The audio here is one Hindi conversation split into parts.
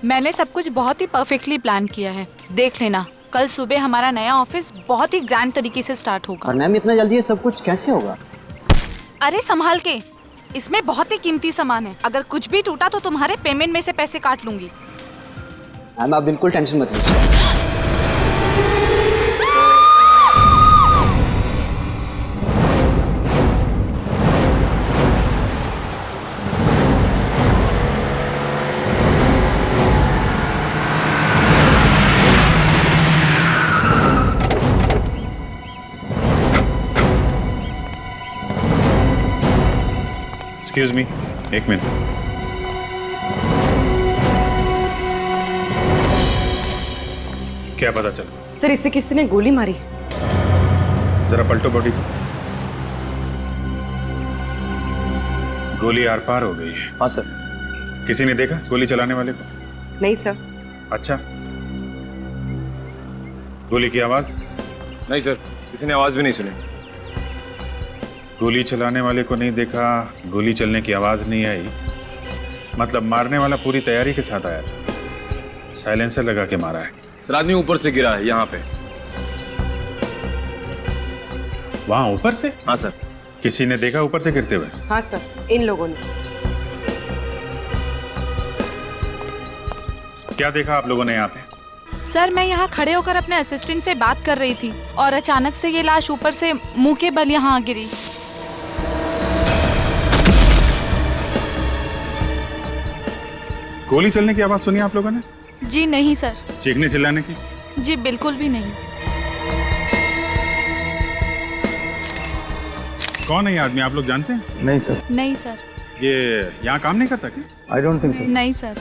मैंने सब कुछ बहुत ही परफेक्टली प्लान किया है। देख लेना, कल सुबह हमारा नया ऑफिस बहुत ही ग्रैंड तरीके से स्टार्ट होगा। और मैम इतना जल्दी ये सब कुछ कैसे होगा? अरे संभाल के, इसमें बहुत ही कीमती सामान है। अगर कुछ भी टूटा तो तुम्हारे पेमेंट में से पैसे काट लूंगी। मैम आप बिल्कुल टेंशन मत लीजिए। एक्सक्यूज मी, एक मिनट। क्या पता चला? सर इसे किसी ने गोली मारी। जरा पलटो बॉडी को। गोली आर पार हो गई है। हाँ सर। किसी ने देखा गोली चलाने वाले को? नहीं सर। अच्छा, गोली की आवाज? नहीं सर, किसी ने आवाज भी नहीं सुनी। गोली चलाने वाले को नहीं देखा, गोली चलने की आवाज नहीं आई, मतलब मारने वाला पूरी तैयारी के साथ आया था। साइलेंसर लगा के मारा है। सर आदमी ऊपर से गिरा है यहाँ पे। वहां ऊपर से? हाँ सर। किसी ने देखा ऊपर से गिरते हुए? हाँ सर, इन लोगों ने। क्या देखा आप लोगों ने यहाँ पे? सर मैं यहाँ खड़े होकर अपने असिस्टेंट से बात कर रही थी और अचानक से ये लाश ऊपर से मुंह के बल यहाँ गिरी। गोली चलने की आवाज सुनी आप लोगों ने? जी नहीं सर। चीखने चिल्लाने की? जी बिल्कुल भी नहीं। कौन है ये आदमी, आप लोग जानते हैं? नहीं सर। नहीं सर। ये यहाँ काम नहीं करता क्या? I don't think so. नहीं सर।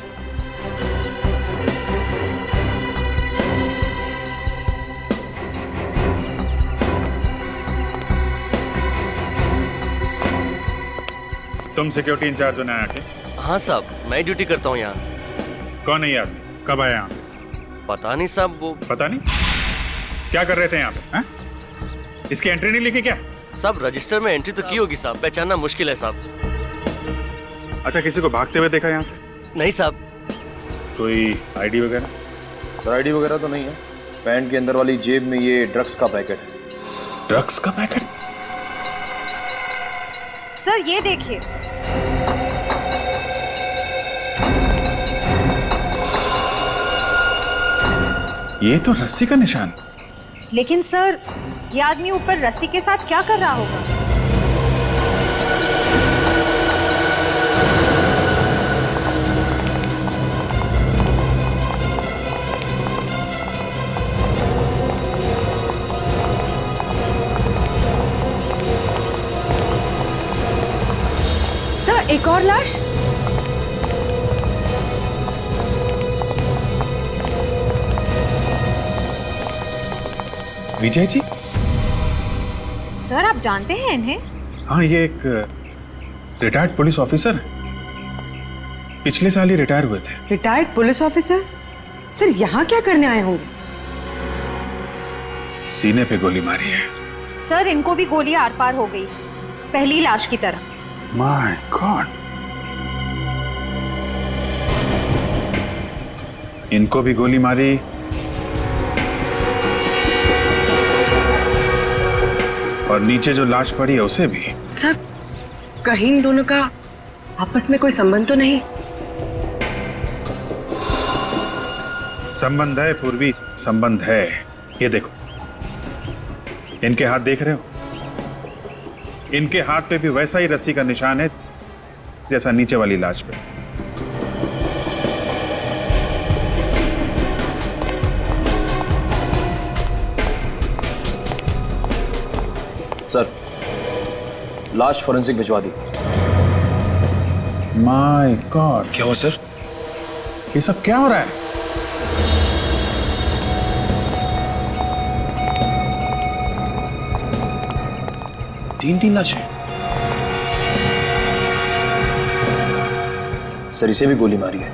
तुम सिक्योरिटी इंचार्ज हो नया के? हाँ साहब, मैं ड्यूटी करता हूँ यहाँ। कौन है ये आदमी, कब आया यहाँ? पता नहीं साहब, वो पता नहीं? क्या कर रहे थे यहाँ पे? हैं? इसकी एंट्री नहीं लिखी क्या? साहब रजिस्टर में एंट्री तो की होगी साहब, पहचानना मुश्किल है साहब। अच्छा, किसी को भागते हुए देखा यहाँ से? नहीं साहब। कोई आईडी वगैरह? सर आईडी वगैरह तो नहीं है। पैंट के अंदर वाली जेब में ये ड्रग्स का पैकेट है। ड्रग्स का पैकेट? सर ये देखिए। ये तो रस्सी का निशान। लेकिन सर ये आदमी ऊपर रस्सी के साथ क्या कर रहा होगा? सर एक और लाश। विजय जी? सर आप जानते हैं इन्हें? हाँ, ये एक रिटायर्ड पुलिस ऑफिसर है। पिछले साल ही रिटायर हुए थे। Retired police officer? सर यहाँ क्या करने आए होंगे? सीने पे गोली मारी है। सर इनको भी गोली आर पार हो गई, पहली लाश की तरह। माय गॉड, इनको भी गोली मारी, और नीचे जो लाश पड़ी है उसे भी। सर कहीं इन दोनों का आपस में कोई संबंध तो नहीं? संबंध है पूर्वी, संबंध है। ये देखो, इनके हाथ देख रहे हो? इनके हाथ पे भी वैसा ही रस्सी का निशान है जैसा नीचे वाली लाश पे। सर लाश फोरेंसिक भिजवा दी। माय गॉड, क्या हुआ सर? ये सब क्या हो रहा है? तीन लाशें। सर इसे भी गोली मारी है।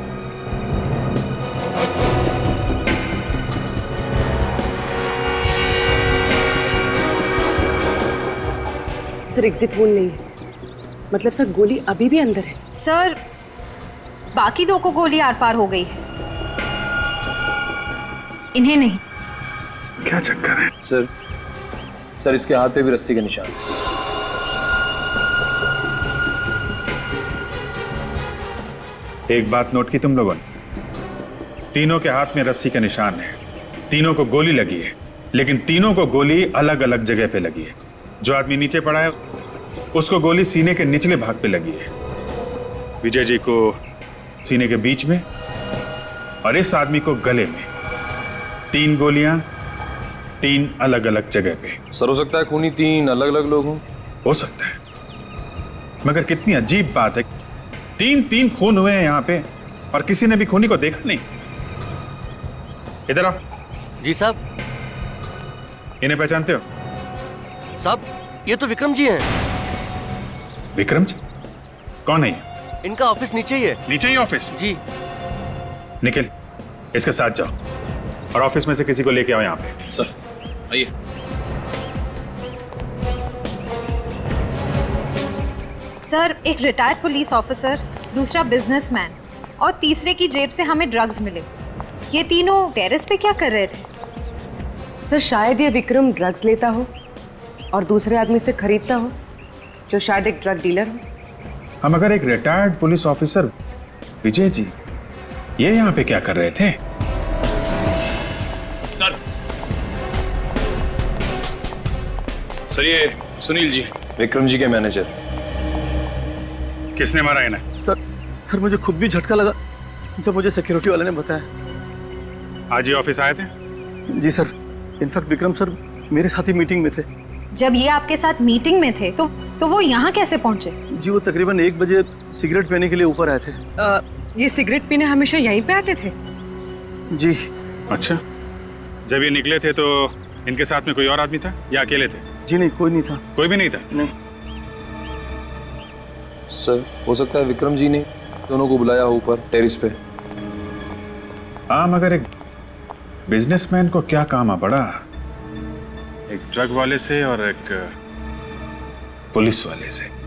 सर एग्जिट वोन नहीं है, मतलब सर गोली अभी भी अंदर है। सर बाकी दो को गोली आर पार हो गई है। इन्हें नहीं। क्या चक्कर है? सर इसके हाथ पे भी रस्सी के निशान। एक बात नोट की तुम लोगों ने? तीनों के हाथ में रस्सी के निशान है, तीनों को गोली लगी है, लेकिन तीनों को गोली अलग अलग जगह पे लगी है। जो आदमी नीचे पड़ा है उसको गोली सीने के निचले भाग पे लगी है, विजय जी को सीने के बीच में, और इस आदमी को गले में। 3 गोलियां 3 अलग अलग जगह पे। सर हो सकता है खूनी 3 अलग अलग लोग हों। हो सकता है, मगर कितनी अजीब बात है, 3 खून हुए हैं यहाँ पे और किसी ने भी खूनी को देखा नहीं। इधर आओ। जी साहब। इन्हें पहचानते हो? साहब ये तो विक्रम जी हैं। विक्रम जी? कौन है ये? इनका ऑफिस नीचे ही है। नीचे ही ऑफिस? जी। निखिल, इसके साथ जाओ और ऑफिस में से किसी को लेके आओ यहाँ पे। सर आइए। सर, एक रिटायर्ड पुलिस ऑफिसर, दूसरा बिजनेसमैन और तीसरे की जेब से हमें ड्रग्स मिले। ये तीनों टेरेस पे क्या कर रहे थे? सर शायद ये विक्रम ड्रग्स लेता हो और दूसरे आदमी से खरीदता हो, जो शायद एक ड्रग डीलर हो। हम अगर एक retired police officer Vijay ji, ये यहाँ पे क्या कर रहे थे? सर ये सुनील जी, विक्रम जी के मैनेजर। किसने मारा इन्हें? सर मुझे खुद भी झटका लगा जब मुझे सिक्योरिटी वाले ने बताया। आज ही ऑफिस आए थे? जी सर, इनफैक्ट विक्रम सर मेरे साथ ही मीटिंग में थे। जब ये आपके साथ मीटिंग में थे तो वो यहाँ कैसे पहुँचे? जी वो तकरीबन 1 बजे सिगरेट पीने के लिए ऊपर आए थे। ये सिगरेट पीने हमेशा यहीं पे आते थे? जी। अच्छा, जब ये निकले थे तो इनके साथ में कोई और आदमी था या अकेले थे? जी नहीं, कोई नहीं था। कोई भी नहीं था? नहीं। सर हो सकता है विक्रम जी ने दोनों को बुलाया हो ऊपर टेरिस पे। हाँ, मगर एक बिजनेसमैन को क्या काम आ पड़ा, एक ड्रग वाले से और एक पुलिस वाले से।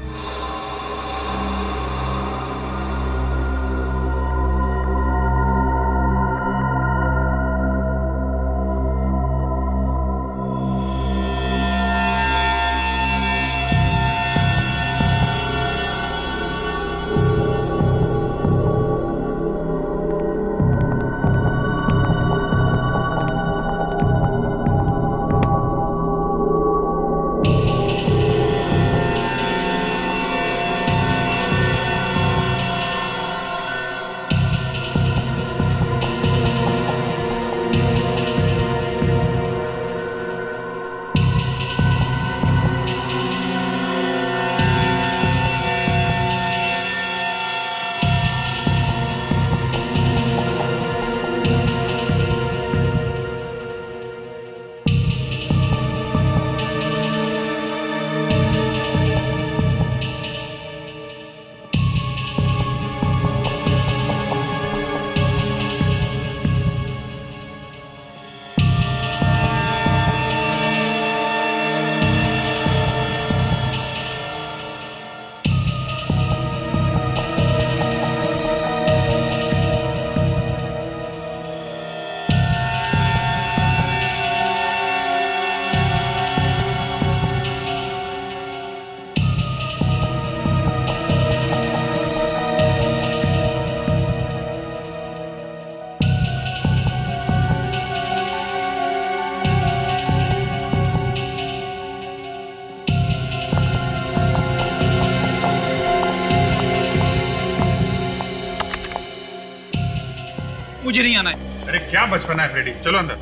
मुझे नहीं आना है। अरे क्या बचपना है फ्रेडी, चलो अंदर।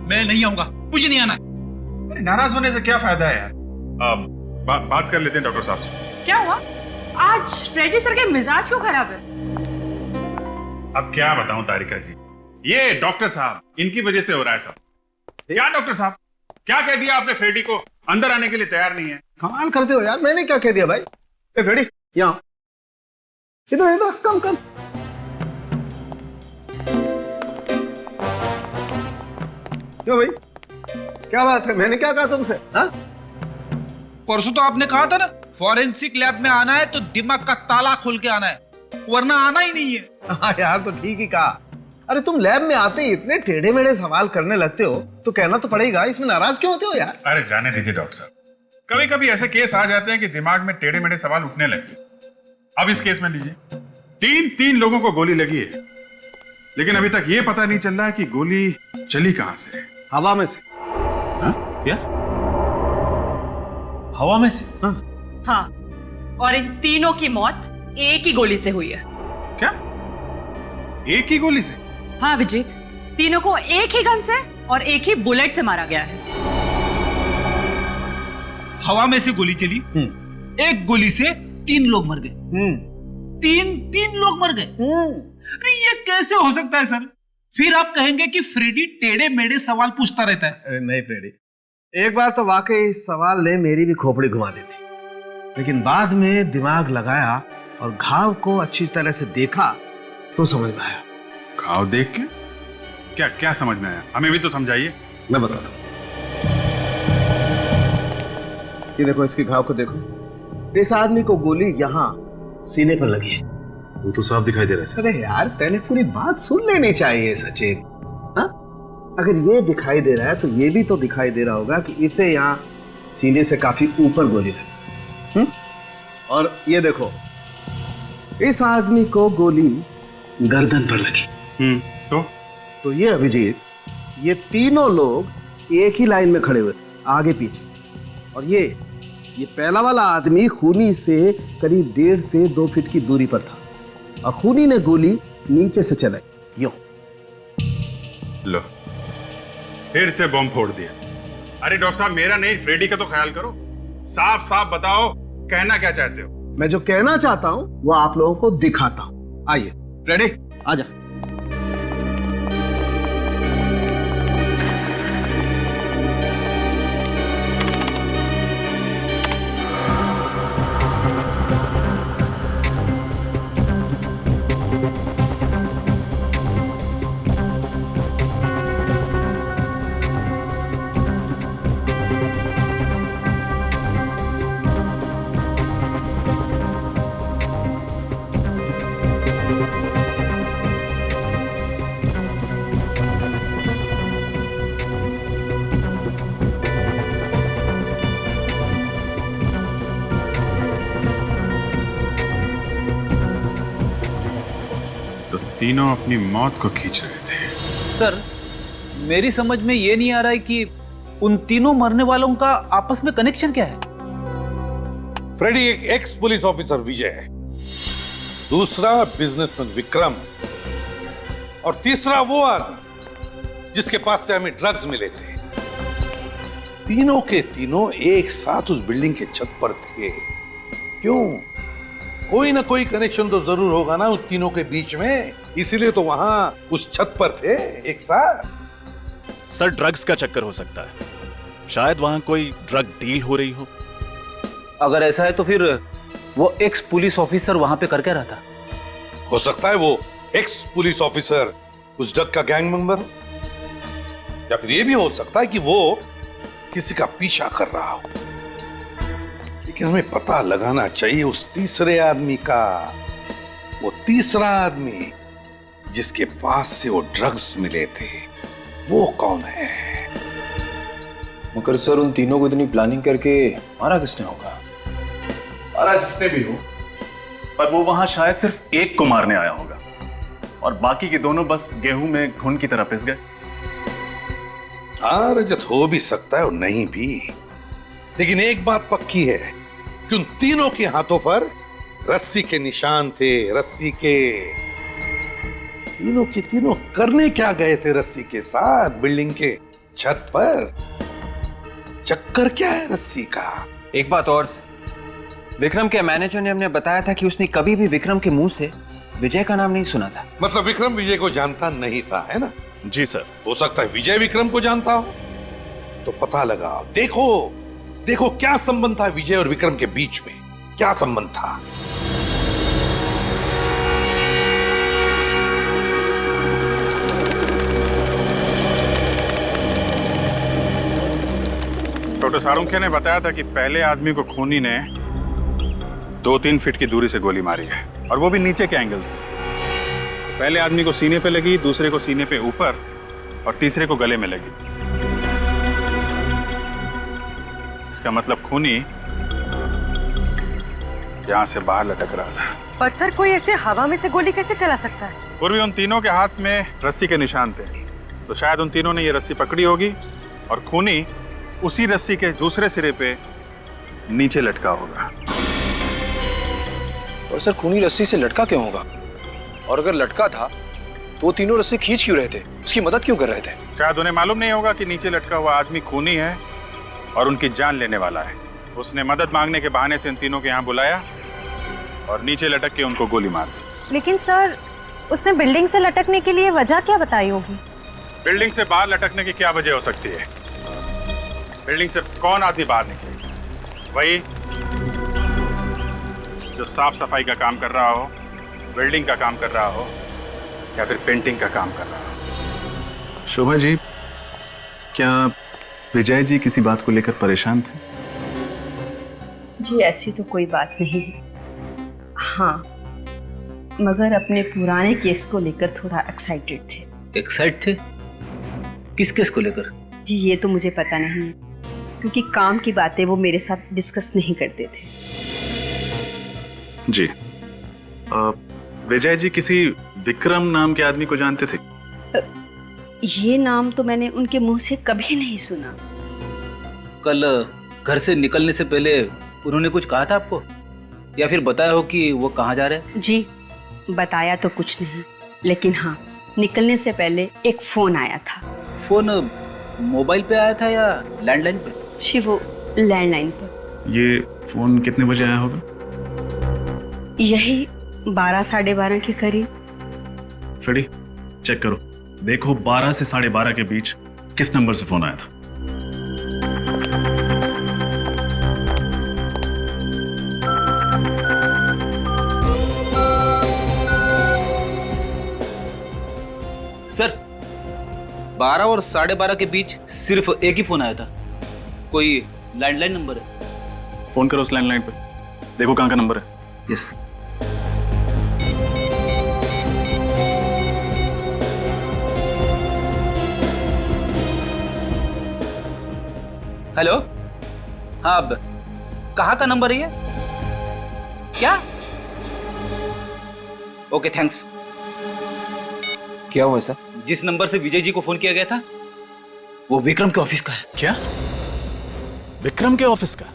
मैं नहीं आऊंगा, मुझे नहीं आना है। अरे नाराज होने से क्या फायदा है यार? बात कर लेते हैं डॉक्टर साहब से। क्या हुआ? आज फ्रेडी सर के मिजाज क्यों खराब है? अब क्या बताऊं तारिका जी, ये डॉक्टर साहब, इनकी वजह से हो रहा है सब। क्या डॉक्टर साहब, क्या कह दिया आपने? फ्रेडी को अंदर आने के लिए तैयार नहीं है। कमाल करते हो यार, मैंने क्या कह दिया भाई? ए फ्रेडी यहाँ इधर इधर, कम कम। क्यों भाई, क्या बात है? मैंने क्या कहा तुमसे? हाँ, परसों तो आपने कहा था ना, फॉरेंसिक लैब में आना है तो दिमाग का ताला खोल के आना है। वरना आना ही नहीं है। हाँ यार, तो ठीक ही कहा। अरे तुम लैब में आते ही इतने टेढ़े मेढ़े सवाल करने लगते हो तो कहना तो पड़ेगा, इसमें नाराज क्यों होते हो यार? अरे जाने दीजिए डॉक्टर साहब, कभी कभी ऐसे केस आ जाते हैं कि दिमाग में टेढ़े मेढ़े सवाल उठने लगते। अब इस केस में लीजिए, तीन लोगों को गोली लगी है, लेकिन अभी तक ये पता नहीं चल रहा है कि गोली चली कहां से। हवा में से। क्या? हवा में से? हाँ, और इन तीनों की मौत एक ही गोली से हुई है। क्या? एक ही गोली से? हाँ अभिजीत, तीनों को एक ही गन से और एक ही बुलेट से मारा गया है। हवा में से गोली चली, एक गोली से 3 लोग मर गए। तीन लोग मर गए। अरे ये कैसे हो सकता है सर? फिर आप कहेंगे कि फ्रेडी टेढ़े मेढ़े सवाल पूछता रहता है। अरे नहीं फ्रेडी, एक बार तो वाकई इस सवाल ने मेरी भी खोपड़ी घुमा दी थी, लेकिन बाद में दिमाग लगाया और घाव को अच्छी तरह से देखा तो समझ में आया। घाव देख के? क्या क्या समझ में आया? हमें भी तो समझाइए। मैं बताता हूँ। ये देखो, इसके घाव को देखो। इस आदमी को गोली यहाँ सीने पर लगी है। वो तो साफ दिखाई दे रहा है। अरे यार, पहले पूरी बात सुन लेनी चाहिए सचिन। हाँ, अगर ये दिखाई दे रहा है तो ये भी तो दिखाई दे रहा होगा कि इसे यहाँ सीने से काफी ऊपर गोली लगी। और ये देखो, इस आदमी को गोली गर्दन पर लगी। तो ये अभिजीत, ये तीनों लोग एक ही लाइन में खड़े हुए थे, आगे पीछे। और ये पहला वाला आदमी खूनी से करीब 1.5 से 2 फीट की दूरी पर था और खूनी ने गोली नीचे से चलाई। यूं। लो, फिर से बम फोड़ दिया। अरे डॉक्टर साहब, मेरा नहीं, फ्रेडी का तो ख्याल करो। साफ साफ बताओ, कहना क्या चाहते हो? मैं जो कहना चाहता हूं वो आप लोगों को दिखाता हूं। आइए फ्रेडी, आजा। तीनों अपनी मौत को खींच रहे थे। सर, मेरी समझ में ये नहीं आ रहा है कि उन तीनों मरने वालों का आपस में कनेक्शन क्या है। फ्रेडी एक एक्स पुलिस ऑफिसर विजय है, दूसरा बिजनेसमैन विक्रम, और तीसरा वो आदमी जिसके पास से हमें ड्रग्स मिले थे। तीनों के तीनों एक साथ उस बिल्डिंग के छत पर थे। क्यों? कोई ना कोई कनेक्शन तो जरूर होगा ना उस तीनों के बीच में, इसीलिए तो वहां उस छत पर थे एक साथ। सर, ड्रग्स का चक्कर हो सकता है, शायद वहां कोई ड्रग डील हो रही हो। अगर ऐसा है तो फिर वो एक्स पुलिस ऑफिसर वहां पे कर क्या रहा था? हो सकता है वो एक्स पुलिस ऑफिसर उस ड्रग का गैंग मेंबर हो, या फिर ये भी हो सकता है कि वो किसी का पीछा कर रहा हो। लेकिन हमें पता लगाना चाहिए उस तीसरे आदमी का, वो तीसरा आदमी जिसके पास से वो ड्रग्स मिले थे, वो कौन है? मगर सर, उन तीनों को इतनी प्लानिंग करके मारा किसने होगा? मारा जिसने भी हो, पर वो वहां शायद सिर्फ एक को मारने आया होगा और बाकी के दोनों बस गेहूं में घुन की तरह पिस गए। हाँ रजत, हो भी सकता है और नहीं भी, लेकिन एक बात पक्की है कि उन तीनों के हाथों पर रस्सी के निशान थे। रस्सी के तीनों के तीनों करने क्या गए थे रस्सी के साथ बिल्डिंग के छत पर? चक्कर क्या है रस्सी का? एक बात और, विक्रम के मैनेजर ने हमने बताया था कि उसने कभी भी विक्रम के मुंह से विजय का नाम नहीं सुना था। मतलब विक्रम विजय को जानता नहीं था, है ना? जी सर। हो सकता है विजय विक्रम को जानता हो, तो पता लगाओ। देखो देखो क्या संबंध था विजय और विक्रम के बीच में, क्या संबंध था? डॉक्टर सारुंखे ने बताया था कि पहले आदमी को खूनी ने 2-3 फीट की दूरी से गोली मारी है। और वो भी नीचे के एंगल से। पहले आदमी को सीने पे लगी, दूसरे को सीने पे ऊपर और तीसरे को गले में लगी। इसका मतलब खूनी यहां से बाहर लटक रहा था। पर सर कोई ऐसे हवा में से गोली कैसे चला सकता है? पूर्वी उन तीनों के हाथ में रस्सी के निशान थे, तो शायद उन तीनों ने ये रस्सी पकड़ी होगी और खूनी उसी रस्सी के दूसरे सिरे पे नीचे लटका होगा। और सर खूनी रस्सी से लटका क्यों होगा? और अगर लटका था तो वो तीनों रस्सी खींच क्यों रहे थे? उसकी मदद क्यों कर रहे थे? शायद उन्हें मालूम नहीं होगा कि नीचे लटका हुआ आदमी खूनी है और उनकी जान लेने वाला है। उसने मदद मांगने के बहाने से इन तीनों को यहाँ बुलाया और नीचे लटक के उनको गोली मार दी। लेकिन सर उसने बिल्डिंग से लटकने के लिए वजह क्या बताई होगी? बिल्डिंग से बाहर लटकने की क्या वजह हो सकती है? बिल्डिंग से कौन आदमी बाहर निकले? वही जो साफ सफाई का काम कर रहा हो, बिल्डिंग का काम कर रहा हो या फिर पेंटिंग का काम कर रहा हो। शोभा जी, क्या विजय जी किसी बात को लेकर परेशान थे? जी ऐसी तो कोई बात नहीं है, हाँ मगर अपने पुराने केस को लेकर थोड़ा एक्साइटेड थे। एक्साइट थे? किस केस को लेकर? जी ये तो मुझे पता नहीं है, क्योंकि काम की बातें वो मेरे साथ डिस्कस नहीं करते थे। जी, विजय जी किसी विक्रम नाम के आदमी को जानते थे? ये नाम तो मैंने उनके मुंह से कभी नहीं सुना। कल घर से निकलने से पहले उन्होंने कुछ कहा था आपको, या फिर बताया हो कि वो कहाँ जा रहे हैं? जी बताया तो कुछ नहीं, लेकिन हाँ निकलने से पहले एक फोन आया था। फोन मोबाइल पे आया था या लैंडलाइन पे? जी वो लैंडलाइन पर। ये फोन कितने बजे आया होगा? यही 12 साढ़े 12 के करीब। फ्रेडी चेक करो, देखो 12 से 12:30 के बीच किस नंबर से फोन आया था। सर 12 और 12:30 के बीच सिर्फ एक ही फोन आया था। कोई लैंडलाइन नंबर है? फोन करो उस लैंडलाइन पे, देखो कहाँ का नंबर है। यस। हेलो, हाँ अब कहाँ का नंबर है ये? क्या? Okay thanks. क्या हुआ सर? जिस नंबर से विजय जी को फोन किया गया था वो विक्रम के ऑफिस का है। क्या? विक्रम के ऑफिस का?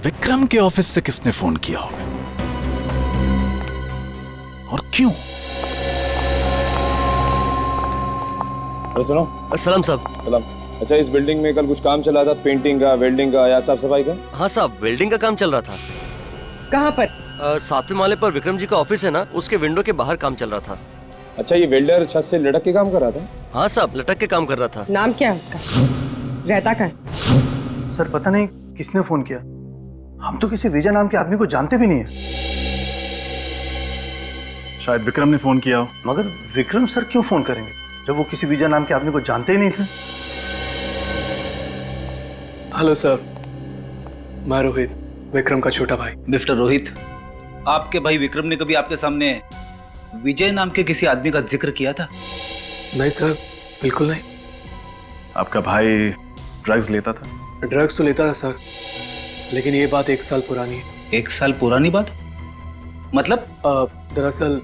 विक्रम के ऑफिस से किसने फोन किया होगा और क्यों? अरे सुनो। सलाम साहब। सलाम। अच्छा इस बिल्डिंग में कल कुछ काम चला था, पेंटिंग का, वेल्डिंग का या साफ सफाई का? हाँ साहब, वेल्डिंग का काम चल रहा था। कहाँ पर? 7वें माले पर विक्रम जी का ऑफिस है ना, उसके विंडो के बाहर काम चल रहा था। अच्छा ये वेल्डर छत से लटक के काम कर रहा था? हाँ साहब, लटक के काम कर रहा था। नाम क्या है उसका? रहता कहाँ है? सर पता नहीं किसने फोन किया, हम तो किसी विजय नाम के आदमी को जानते भी नहीं है। शायद विक्रम ने फोन किया हो। मगर विक्रम सर क्यों फोन करेंगे जब वो किसी विजय नाम के आदमी को जानते ही नहीं थे? हेलो सर, मैं रोहित, विक्रम का छोटा भाई। मिस्टर रोहित, आपके भाई विक्रम ने कभी आपके सामने विजय नाम के किसी आदमी का जिक्र किया था? नहीं सर, बिल्कुल नहीं। आपका भाई ड्रग्स लेता था? ड्रग्स तो लेता था सर, लेकिन ये बात 1 साल पुरानी है। 1 साल पुरानी बात? मतलब? दरअसल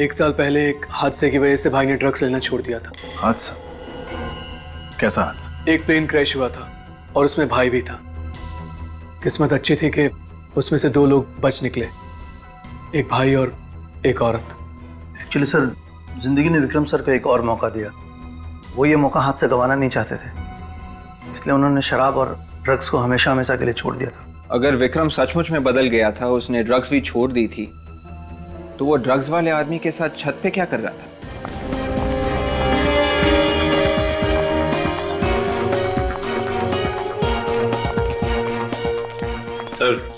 1 साल पहले एक हादसे की वजह से भाई ने ड्रग्स लेना छोड़ दिया था। हादसा? कैसा हादसा? एक प्लेन क्रैश हुआ था और उसमें भाई भी था। किस्मत अच्छी थी कि उसमें से 2 लोग बच निकले, एक भाई और एक औरत। एक्चुअली सर जिंदगी ने विक्रम सर को एक और मौका दिया, वो ये मौका हाथ से गंवाना नहीं चाहते थे, इसलिए उन्होंने शराब और ड्रग्स को हमेशा हमेशा के लिए छोड़ दिया था। अगर विक्रम सचमुच में बदल गया था, उसने ड्रग्स भी छोड़ दी थी, तो वो ड्रग्स वाले आदमी के साथ छत पे क्या कर रहा था? सर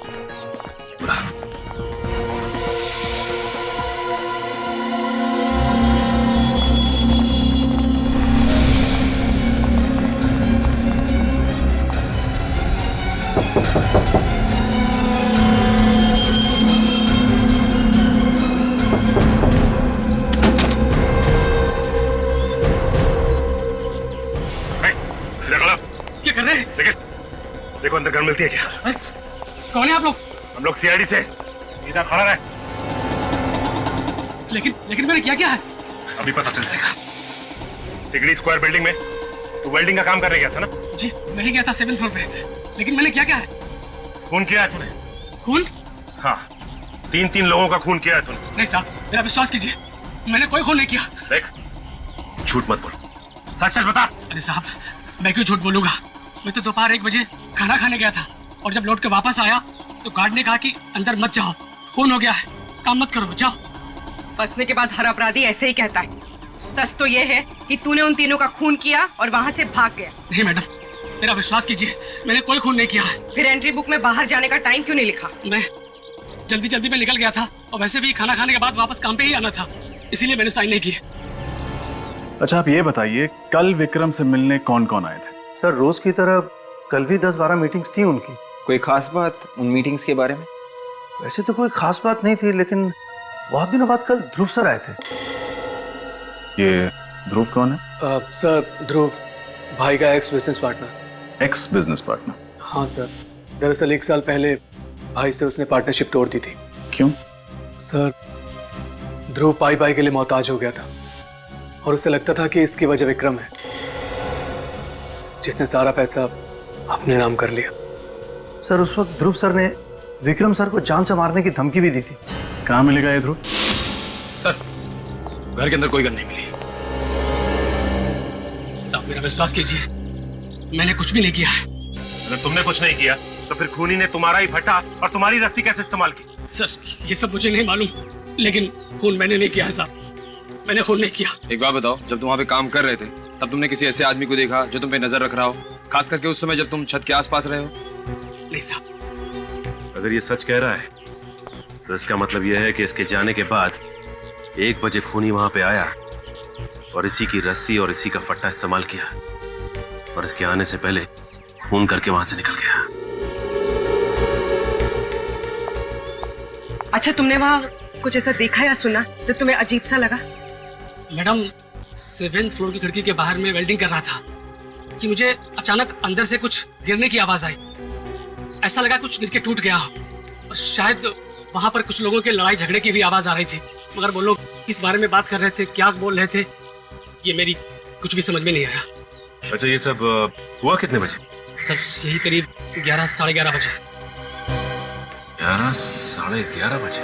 गलती है क्या? कौन है आप लोग? हम लोग सीआईडी से। सीधा खड़ा रहे। लेकिन मैंने क्या है? अभी पता चल जाएगा। तिगड़ी स्क्वायर बिल्डिंग में तू वेल्डिंग का काम करने गया था ना? जी मैं ही गया था 7th फ्लोर पे, लेकिन मैंने क्या है? खून किया है तूने? खून? हाँ, 3 लोगों का खून किया है तूने। नहीं साहब, मेरा विश्वास कीजिए, मैंने कोई खून नहीं किया। देख, झूठ मत बोल, सच सच बता। अरे साहब, मैं क्यों झूठ बोलूंगा? मैं तो दोपहर 1 बजे खाना खाने गया था और जब लौट के वापस आया तो गार्ड ने कहा कि अंदर मत जाओ, खून हो गया है, काम मत करो, जाओ। फंसने के बाद हर अपराधी ऐसे ही कहता है। सच तो ये है कि तूने उन तीनों का खून किया और वहाँ से भाग गया। नहीं मैडम, मेरा विश्वास कीजिए, मैंने कोई खून नहीं किया है। फिर एंट्री बुक में बाहर जाने का टाइम क्यों नहीं लिखा? मैं जल्दी में निकल गया था और वैसे भी खाना खाने के बाद वापस काम पे ही आना था, इसीलिए मैंने साइन नहीं किए। अच्छा आप ये बताइए, कल विक्रम से मिलने कौन कौन आए थे? सर रोज की तरह कल भी 10-12 मीटिंग्स थी उनकी। कोई खास बात उन मीटिंग्स के बारे में? वैसे तो कोई खास बात नहीं थी, लेकिन बहुत दिनों बाद कल ध्रुव सर आए थे। ये ध्रुव कौन है? सर ध्रुव भाई का x business partner. X business partner? हाँ सर, दरअसल 1 साल पहले भाई से उसने पार्टनरशिप तोड़ दी थी। क्यों? सर ध्रुव पाई के लिए मोहताज हो गया था और उसे लगता था कि इसकी वजह विक्रम है, जिसने सारा पैसा अपने नाम कर लिया। सर उस वक्त ध्रुव सर ने विक्रम सर को जान से मारने की धमकी भी दी थी। कहाँ मिलेगा ये ध्रुव? सर घर के अंदर कोई गन नहीं मिली। साहब मेरा विश्वास कीजिए, मैंने कुछ भी नहीं किया है। अगर तुमने कुछ नहीं किया तो फिर खूनी ने तुम्हारा ही फटा और तुम्हारी रस्सी कैसे इस्तेमाल की? सर ये सब मुझे नहीं मालूम, लेकिन खून मैंने नहीं किया है साहब, मैंने खून नहीं किया। एक बात बताओ, जब तुम वहाँ पे काम कर रहे थे तब तुमने किसी ऐसे आदमी को देखा जो तुम पे नजर रख रहा हो, खास करके उस समय जब तुम छत के आसपास रहे हो? नहीं साहब। अगर ये सच कह रहा है तो इसका मतलब यह है कि इसके जाने के बाद 1 बजे खूनी वहां पे आया और इसी की रस्सी और इसी का फट्टा इस्तेमाल किया और इसके आने से पहले खून करके वहां से निकल गया। अच्छा तुमने वहाँ कुछ ऐसा देखा या सुना जो तुम्हें अजीब सा लगा? मैडम 7th फ्लोर की खिड़की के बाहर में वेल्डिंग कर रहा था कि मुझे अचानक अंदर से कुछ गिरने की आवाज आई। ऐसा लगा कुछ गिर के टूट गया हो और शायद वहां पर कुछ लोगों के लड़ाई झगड़े की भी आवाज आ रही थी, मगर वो लोग किस बारे में बात कर रहे थे, क्या बोल रहे थे, ये मेरी कुछ भी समझ में नहीं आया। अच्छा ये सब हुआ कितने बजे? सर यही करीब 11 साढ़े 11 बजे। 11 साढ़े 11 बजे?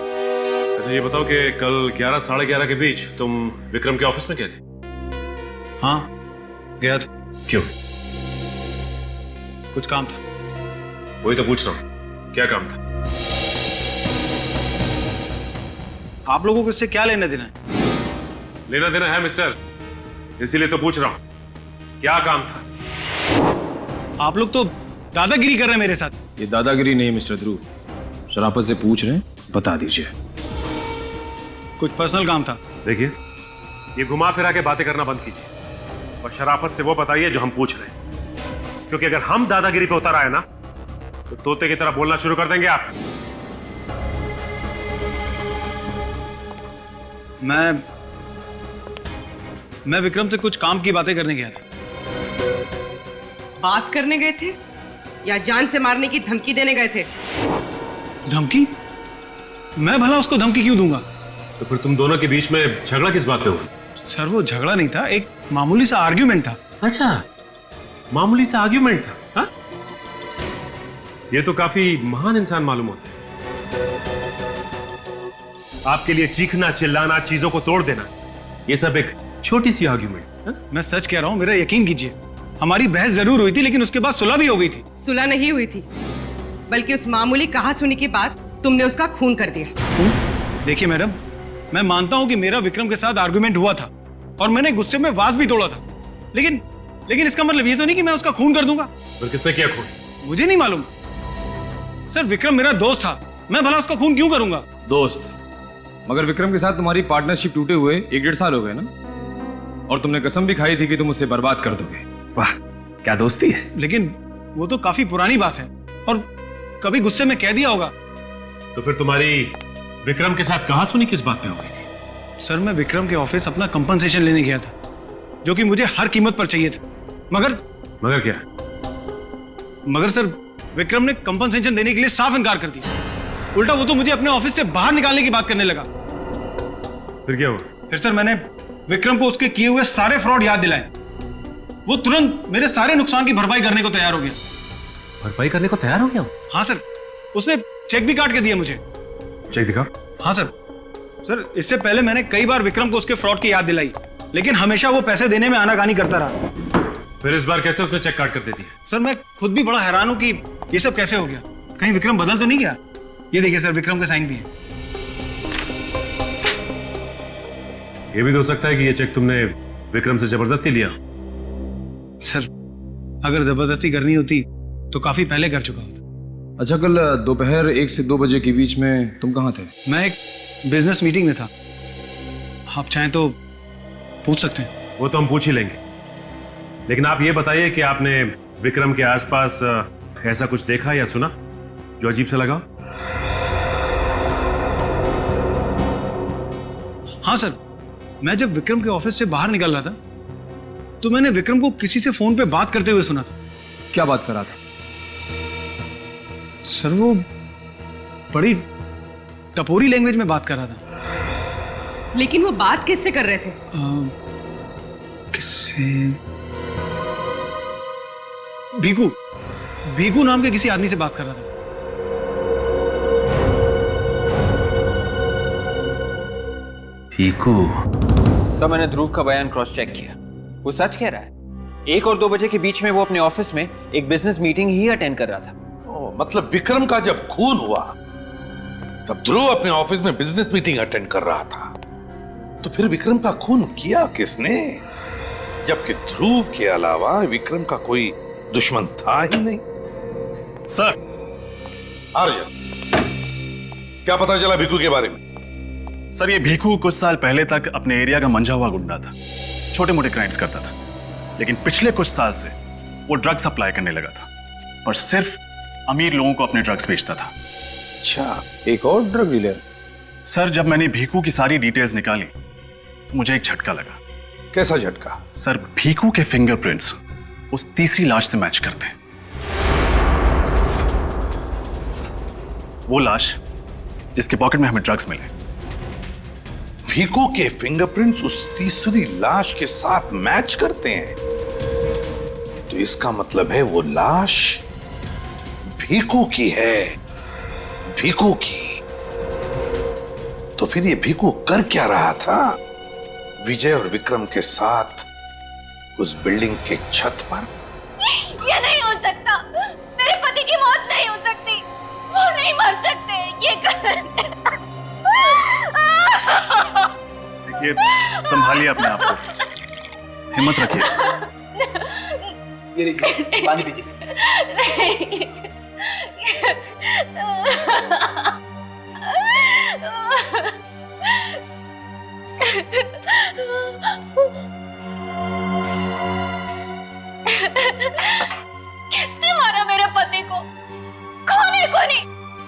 अच्छा ये बताओ कि कल 11 साढ़े 11 के बीच तुम विक्रम के ऑफिस में गए थे? हाँ गया था। क्यों? कुछ काम था। वही तो पूछ रहा हूँ, क्या काम था? आप लोगों को इससे क्या लेना देना है? लेना देना है मिस्टर, इसीलिए तो पूछ रहा हूँ, क्या काम था? आप लोग तो दादागिरी कर रहे हैं मेरे साथ। ये दादागिरी नहीं मिस्टर ध्रुव, शराफत से पूछ रहे हैं, बता दीजिए। कुछ पर्सनल काम था। देखिए ये घुमा फिरा के बातें करना बंद कीजिए और शराफत से वो बताइए जो हम पूछ रहे हैं, क्योंकि अगर हम दादागिरी पे उतर आए ना तो तोते की तरह बोलना शुरू कर देंगे आप। मैं विक्रम से कुछ काम की बातें करने गया था। बात करने गए थे या जान से मारने की धमकी देने गए थे? धमकी? मैं भला उसको धमकी क्यों दूंगा? तो फिर तुम दोनों के बीच में झगड़ा किस बात पे हुआ? सर वो झगड़ा नहीं था, एक मामूली सा आर्ग्यूमेंट था। अच्छा मामूली सा आर्ग्यूमेंट था? हा? ये तो काफी महान इंसान मालूम होता है। आपके लिए चीखना चिल्लाना, चीजों को तोड़ देना, ये सब एक छोटी सी आर्ग्यूमेंट। मैं सच कह रहा हूं, मेरा यकीन कीजिए, हमारी बहस जरूर हुई थी लेकिन उसके बाद सुलह भी हो गई थी। सुलह नहीं हुई थी, बल्कि उस मामूली कहा सुनी के बाद तुमने उसका खून कर दिया। देखिए मैडम, मैं मानता हूं कि मेरा विक्रम के साथ आर्गुमेंट हुआ था और मैंने गुस्से में वाद भी तोड़ा था, लेकिन इसका मतलब ये तो नहीं कि मैं उसका खून कर दूंगा। फिर किसने किया खून? मुझे नहीं मालूम सर, विक्रम मेरा दोस्त था, मैं भला उसका खून क्यों करूंगा? दोस्त? मगर विक्रम के साथ तुम्हारी पार्टनरशिप टूटे हुए 1-1.5 साल हो गए ना, और तुमने कसम भी खाई थी कि तुम उसे बर्बाद कर दोगे। वाह क्या दोस्ती है। लेकिन वो तो काफी पुरानी बात है और कभी गुस्से में कह दिया होगा। तो फिर तुम्हारी विक्रम के साथ कहां सुनी किस बात पे हो गई थी? सर मैं विक्रम के ऑफिस अपना कंपनसेशन लेने गया था, जो कि मुझे हर कीमत पर चाहिए था, मगर क्या? मगर सर विक्रम ने कंपनसेशन देने के लिए साफ इनकार कर दिया। उल्टा वो तो मुझे अपने ऑफिस से बाहर निकालने की बात करने लगा। फिर क्या हुआ? फिर सर मैंने विक्रम को उसके किए हुए सारे फ्रॉड याद दिलाए। वो तुरंत मेरे सारे नुकसान की भरपाई करने को तैयार हो गया। भरपाई करने को तैयार हो गया? हाँ सर, उसने चेक भी काट के दिया मुझे। चेक दिखाओ। हाँ सर। सर इससे पहले मैंने कई बार विक्रम को उसके फ्रॉड की याद दिलाई, लेकिन हमेशा वो पैसे देने में आनाकानी करता रहा। फिर इस बार कैसे उसने चेक काट कर दे दिया? सर मैं खुद भी बड़ा हैरान हूं कि ये सब कैसे हो गया। कहीं विक्रम बदल तो नहीं गया? ये देखिए सर, विक्रम के साइन भी है। ये भी तो हो सकता है कि ये चेक तुमने विक्रम से जबरदस्ती लिया। सर अगर जबरदस्ती करनी होती तो काफी पहले कर चुका होता। अच्छा, कल दोपहर 1 से 2 बजे के बीच में तुम कहाँ थे? मैं एक बिजनेस मीटिंग में था। आप चाहें तो पूछ सकते हैं। वो तो हम पूछ ही लेंगे, लेकिन आप ये बताइए कि आपने विक्रम के आसपास ऐसा कुछ देखा या सुना जो अजीब सा लगा? हाँ सर, मैं जब विक्रम के ऑफिस से बाहर निकल रहा था तो मैंने विक्रम को किसी से फोन पे बात करते हुए सुना था। क्या बात कर रहा था? सर वो बड़ी टपोरी लैंग्वेज में बात कर रहा था। लेकिन वो बात किससे कर रहे थे? किससे? भीकू, भीकू नाम के किसी आदमी से बात कर रहा था। भीकू? सर मैंने ध्रुव का बयान क्रॉस चेक किया, वो सच कह रहा है। 1 और 2 बजे के बीच में वो अपने ऑफिस में एक बिजनेस मीटिंग ही अटेंड कर रहा था। मतलब विक्रम का जब खून हुआ तब ध्रुव अपने ऑफिस में बिजनेस मीटिंग अटेंड कर रहा था, तो फिर विक्रम का खून किया किसने? जबकि ध्रुव के अलावा विक्रम का कोई दुश्मन था ही नहीं। सर। आर्यन, क्या पता चला भीकू के बारे में? सर ये भीकू कुछ साल पहले तक अपने एरिया का मंझा हुआ गुंडा था, छोटे मोटे क्राइम्स करता था, लेकिन पिछले कुछ साल से वो ड्रग सप्लाई करने लगा था और सिर्फ अमीर लोगों को अपने ड्रग्स बेचता था। अच्छा, एक और ड्रग डीलर? सर जब मैंने भीकू की सारी डिटेल्स निकाली तो मुझे एक झटका लगा। कैसा झटका? सर भीकू के फिंगरप्रिंट्स उस तीसरी लाश से मैच करते हैं। वो लाश जिसके पॉकेट में हमें ड्रग्स मिले। भीकू के फिंगरप्रिंट्स उस तीसरी लाश के साथ मैच करते हैं, तो इसका मतलब है वो लाश भीकू की है। भीकू की। तो फिर ये भीकू कर क्या रहा था विजय और विक्रम के साथ उस बिल्डिंग के छत पर? ये नहीं हो सकता। मेरे पति की मौत नहीं हो सकती। वो नहीं मर सकते। ये देखिए, संभालिए अपने आप को, हिम्मत रखिए। ये लीजिए, पानी पीजिए। किसने मारा मेरे पति को? कौन है? कौन है?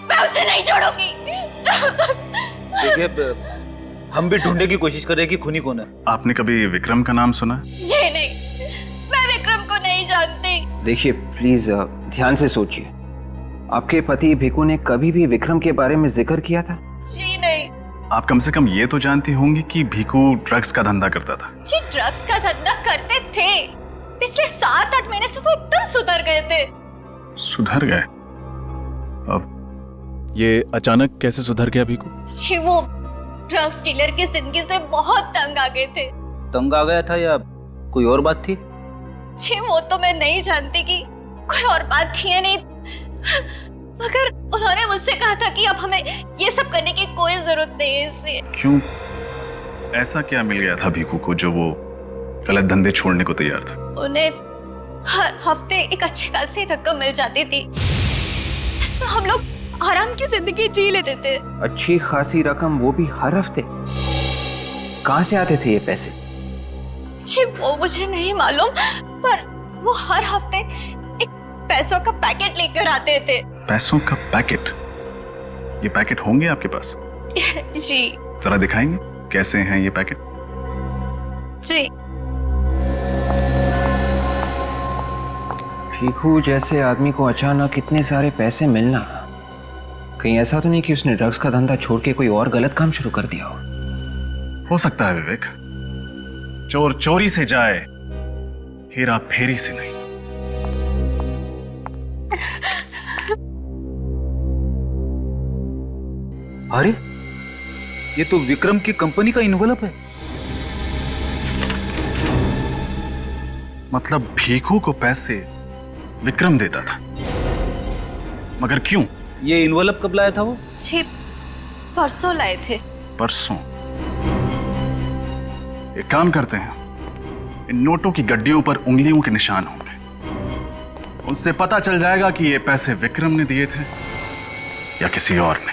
मैं उसे नहीं छोड़ूंगी। देखिए, हम भी ढूंढने की कोशिश कर रहे हैं कि खूनी कौन है। आपने कभी विक्रम का नाम सुना? जी नहीं, मैं विक्रम को नहीं जानती। देखिए प्लीज ध्यान से सोचिए, आपके पति भीकू ने कभी भी विक्रम के बारे में जिक्र किया था? जी नहीं। आप कम से कम ये तो जानती होंगी कि भीकू ड्रग्स का धंधा करता था। जी ड्रग्स का धंधा करते थे। पिछले 7-8 महीने से वो एकदम सुधर गए थे। सुधर गए? अब ये अचानक कैसे सुधर गया भीकू? जी वो ड्रग्स डीलर की जिंदगी से बहुत तंग आ गए थे। तंग आ गया था या कोई और बात थी? जी वो तो मैं नहीं जानती कि कोई और बात थी या नहीं, मगर उन्होंने मुझसे कहा था कि अब हमें ये सब करने की कोई जरूरत नहीं है। इसलिए क्यों? ऐसा क्या मिल गया था भीकू को जो वो गलत धंधे छोड़ने को तैयार था? उन्हें हर हफ्ते एक अच्छी खासी रकम मिल जाती थी जिसमें हम लोग आराम की जिंदगी जी लेते थे। अच्छी खासी रकम, वो भी हर हफ्ते? कहाँ से आते थे ये पैसे? जी वो मुझे नहीं मालूम, पर वो हर हफ्ते एक पैसों का पैकेट लेकर आते थे। पैसों का पैकेट? ये पैकेट होंगे आपके पास? जी। जरा दिखाएंगे कैसे हैं ये पैकेट? जी। भीखू जैसे आदमी को अचानक इतने सारे पैसे मिलना, कहीं ऐसा तो नहीं कि उसने ड्रग्स का धंधा छोड़ के कोई और गलत काम शुरू कर दिया हो सकता है विवेक, चोर चोरी से जाए, हेरा फेरी से नहीं। अरे ये तो विक्रम की कंपनी का इन्वेलप है। मतलब भीखू को पैसे विक्रम देता था, मगर क्यों? ये इन्वेलप कब लाया था वो? जी परसों लाए थे। परसों? एक काम करते हैं, इन नोटों की गड्डियों पर उंगलियों के निशान होंगे, उनसे पता चल जाएगा कि ये पैसे विक्रम ने दिए थे या किसी और ने।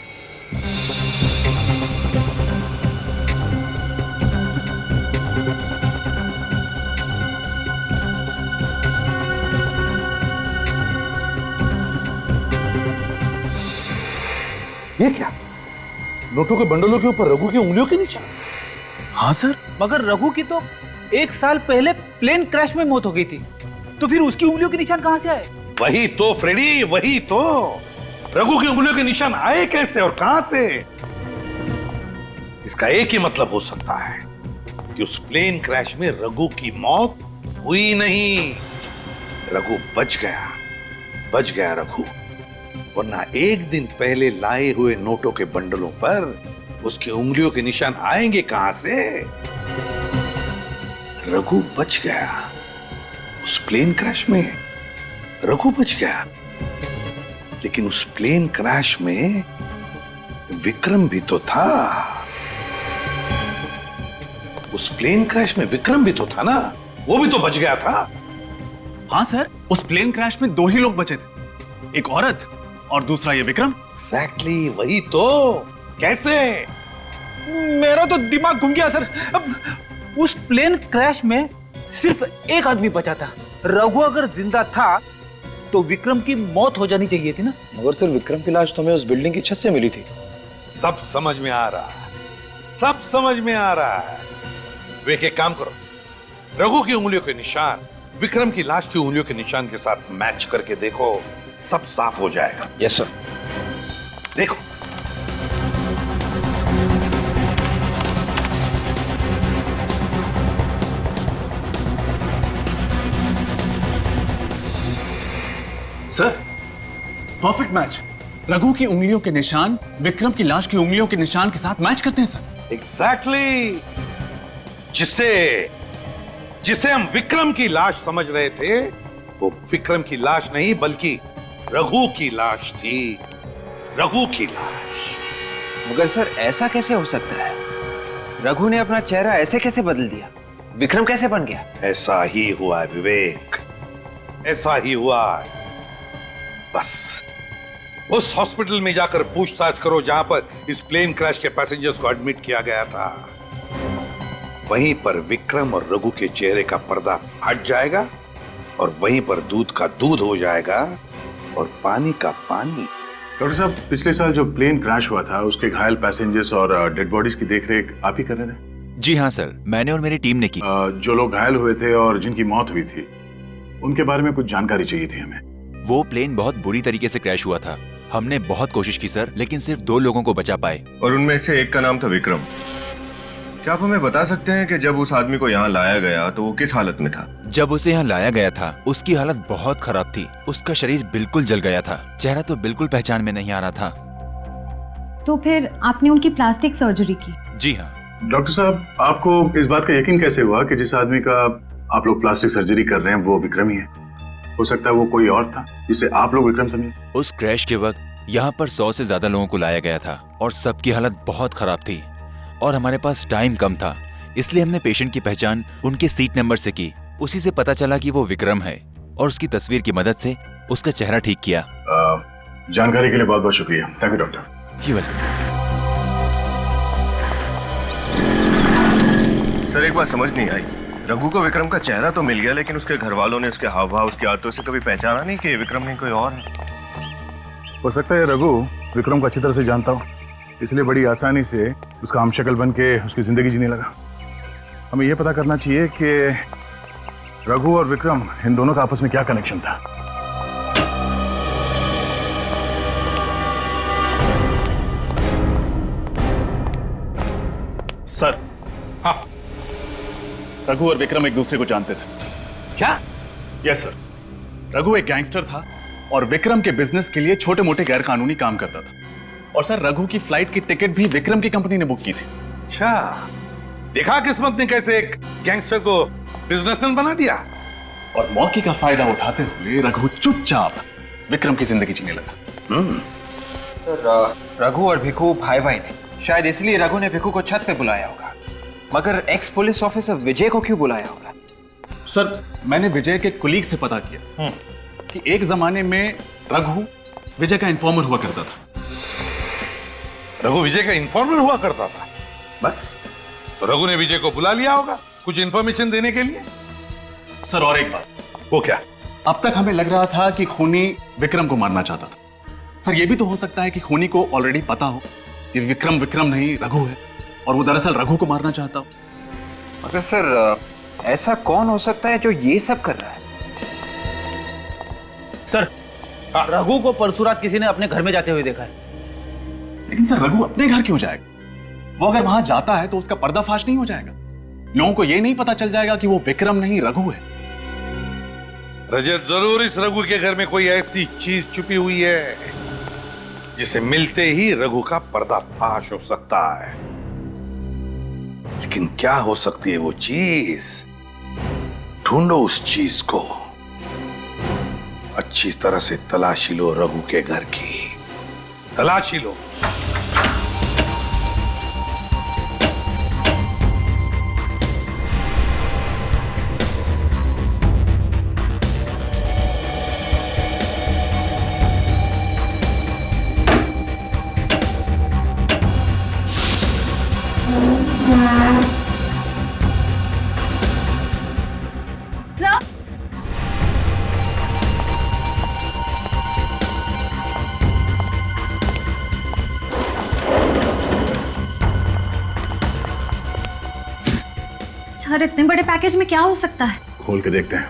ये क्या? नोटों के बंडलों के ऊपर रघु की उंगलियों के निशान? हाँ सर। मगर रघु की तो 1 साल पहले प्लेन क्रैश में मौत हो गई थी, तो फिर उसकी उंगलियों के निशान कहां से आए? वही तो फ्रेडी, वही तो। रघु की उंगलियों के निशान आए कैसे और कहां से? इसका एक ही मतलब हो सकता है कि उस प्लेन क्रैश में रघु की मौत हुई नहीं, रघु बच गया रघु। वरना एक दिन पहले लाए हुए नोटों के बंडलों पर उसकी उंगलियों के निशान आएंगे कहां से? रघु बच गया उस प्लेन क्रैश में, रघु बच गया। लेकिन उस प्लेन क्रैश में विक्रम भी तो था। उस प्लेन क्रैश में विक्रम भी तो था ना, वो भी तो बच गया था। हाँ सर, उस प्लेन क्रैश में 2 ही लोग बचे थे, एक औरत और दूसरा ये विक्रम। एग्जैक्टली, वही तो। कैसे? मेरा तो दिमाग घूम गया सर। अब उस प्लेन क्रैश में सिर्फ एक आदमी बचा था। रघु अगर जिंदा था तो विक्रम की मौत हो जानी चाहिए थी ना। मगर सर विक्रम की लाश तो हमें उस बिल्डिंग की छत से मिली थी। सब समझ में आ रहा है, सब समझ में आ रहा है। वे एक काम करो, रघु की उंगलियों के निशान विक्रम की लाश की उंगलियों के निशान के साथ मैच करके देखो, सब साफ हो जाएगा। Yes sir. देखो, सर परफेक्ट मैच। रघु की उंगलियों के निशान विक्रम की लाश की उंगलियों के निशान के साथ मैच करते हैं सर। एग्जैक्टली। जिसे हम विक्रम की लाश समझ रहे थे, वो विक्रम की लाश नहीं बल्कि रघु की लाश थी, रघु की लाश। मगर सर ऐसा कैसे हो सकता है? रघु ने अपना चेहरा ऐसे कैसे बदल दिया? विक्रम कैसे बन गया? ऐसा ही हुआ है विवेक, ऐसा ही हुआ है। बस उस हॉस्पिटल में जाकर पूछताछ करो जहां पर इस प्लेन क्रैश के पैसेंजर्स को एडमिट किया गया था। वहीं पर विक्रम और रघु के चेहरे का पर्दा हट जाएगा और वहीं पर दूध का दूध हो जाएगा और पानी का पानी। डॉक्टर साहब, पिछले साल जो प्लेन क्रैश हुआ था उसके घायल पैसेंजर्स और डेड बॉडीज की देखरेख आप ही कर रहे थे? जी हाँ सर, मैंने और मेरी टीम ने की। जो लोग घायल हुए थे और जिनकी मौत हुई थी, उनके बारे में कुछ जानकारी चाहिए थी हमें। वो प्लेन बहुत बुरी तरीके से क्रैश हुआ था। हमने बहुत कोशिश की सर, लेकिन सिर्फ 2 लोगों को बचा पाए। और उनमें से एक का नाम था विक्रम। क्या आप हमें बता सकते हैं कि जब उस आदमी को यहाँ लाया गया तो वो किस हालत में था? जब उसे यहाँ लाया गया था उसकी हालत बहुत खराब थी। उसका शरीर बिल्कुल जल गया था, चेहरा तो बिल्कुल पहचान में नहीं आ रहा था। तो फिर आपने उनकी प्लास्टिक सर्जरी की? जी हाँ। डॉक्टर साहब, आपको इस बात का यकीन कैसे हुआ कि जिस आदमी का आप लोग प्लास्टिक सर्जरी कर रहे हैं वो विक्रम ही है? हो सकता है वो कोई और था जिसे आप लोग विक्रम समझे। उस क्रैश के वक्त यहाँ पर 100 से ज्यादा लोगों को लाया गया था और सबकी हालत बहुत खराब थी और हमारे पास टाइम कम था, इसलिए हमने पेशेंट की पहचान उनके सीट नंबर से की। उसी से पता चला कि वो विक्रम है और उसकी तस्वीर की मदद से उसका चेहरा ठीक किया। जानकारी के लिए बहुत बहुत शुक्रिया। Thank you doctor. You welcome. Sir एक बात समझ नहीं आई, रघु को विक्रम का चेहरा तो मिल गया, लेकिन उसके घर वालों ने उसके हाव भाव, उसकी आदतों से कभी पहचाना नहीं कि विक्रम नहीं कोई और है। हो सकता है रघु विक्रम को अच्छी तरह से जानता हो, इसलिए बड़ी आसानी से उसका हमशक्ल बन के उसकी जिंदगी जीने लगा। हमें यह पता करना चाहिए कि रघु और विक्रम इन दोनों का आपस में क्या कनेक्शन था। सर, हाँ, रघु और विक्रम एक दूसरे को जानते थे। क्या? यस सर, रघु एक गैंगस्टर था और विक्रम के बिजनेस के लिए छोटे मोटे गैर कानूनी काम करता था। और सर, रघु की फ्लाइट की टिकट भी विक्रम की कंपनी ने बुक की थी। अच्छा, देखा किस्मत ने कैसे एक गैंगस्टर को बिजनेसमैन बना दिया। और मौके का फायदा उठाते हुए रघु चुपचाप विक्रम की जिंदगी जीने लगा। सर, रघु और भिखू भाई भाई थे, शायद इसलिए रघु ने भिखू को छत पे बुलाया होगा। मगर एक्स पुलिस ऑफिसर विजय को क्यों बुलाया होगा? सर, मैंने विजय के कुलीग से पता किया कि एक जमाने में रघु विजय का इन्फॉर्मर हुआ करता था। रघु विजय का इन्फॉर्मर हुआ करता था? बस, तो रघु ने विजय को बुला लिया होगा कुछ इन्फॉर्मेशन देने के लिए। सर, और एक बात। वो क्या? अब तक हमें लग रहा था कि खूनी विक्रम को मारना चाहता था। सर, यह भी तो हो सकता है कि खूनी को ऑलरेडी पता हो कि विक्रम नहीं रघु है और वो दरअसल रघु को मारना चाहता हो। मगर सर, ऐसा कौन हो सकता है जो ये सब कर रहा है? सर, रघु को परसों रात किसी ने अपने घर में जाते हुए देखा है। लेकिन सर, रघु अपने घर क्यों जाएगा? वो अगर वहां जाता है तो उसका पर्दाफाश नहीं हो जाएगा? लोगों को यह नहीं पता चल जाएगा कि वो विक्रम नहीं रघु है? रजत, जरूर इस रघु के घर में कोई ऐसी चीज छुपी हुई है जिसे मिलते ही रघु का पर्दाफाश हो सकता है। लेकिन क्या हो सकती है वो चीज? ढूंढो उस चीज को, अच्छी तरह से तलाशी लो रघु के घर की, तलाशी लो। सर, इतने बड़े पैकेज में क्या हो सकता है? खोल के देखते हैं।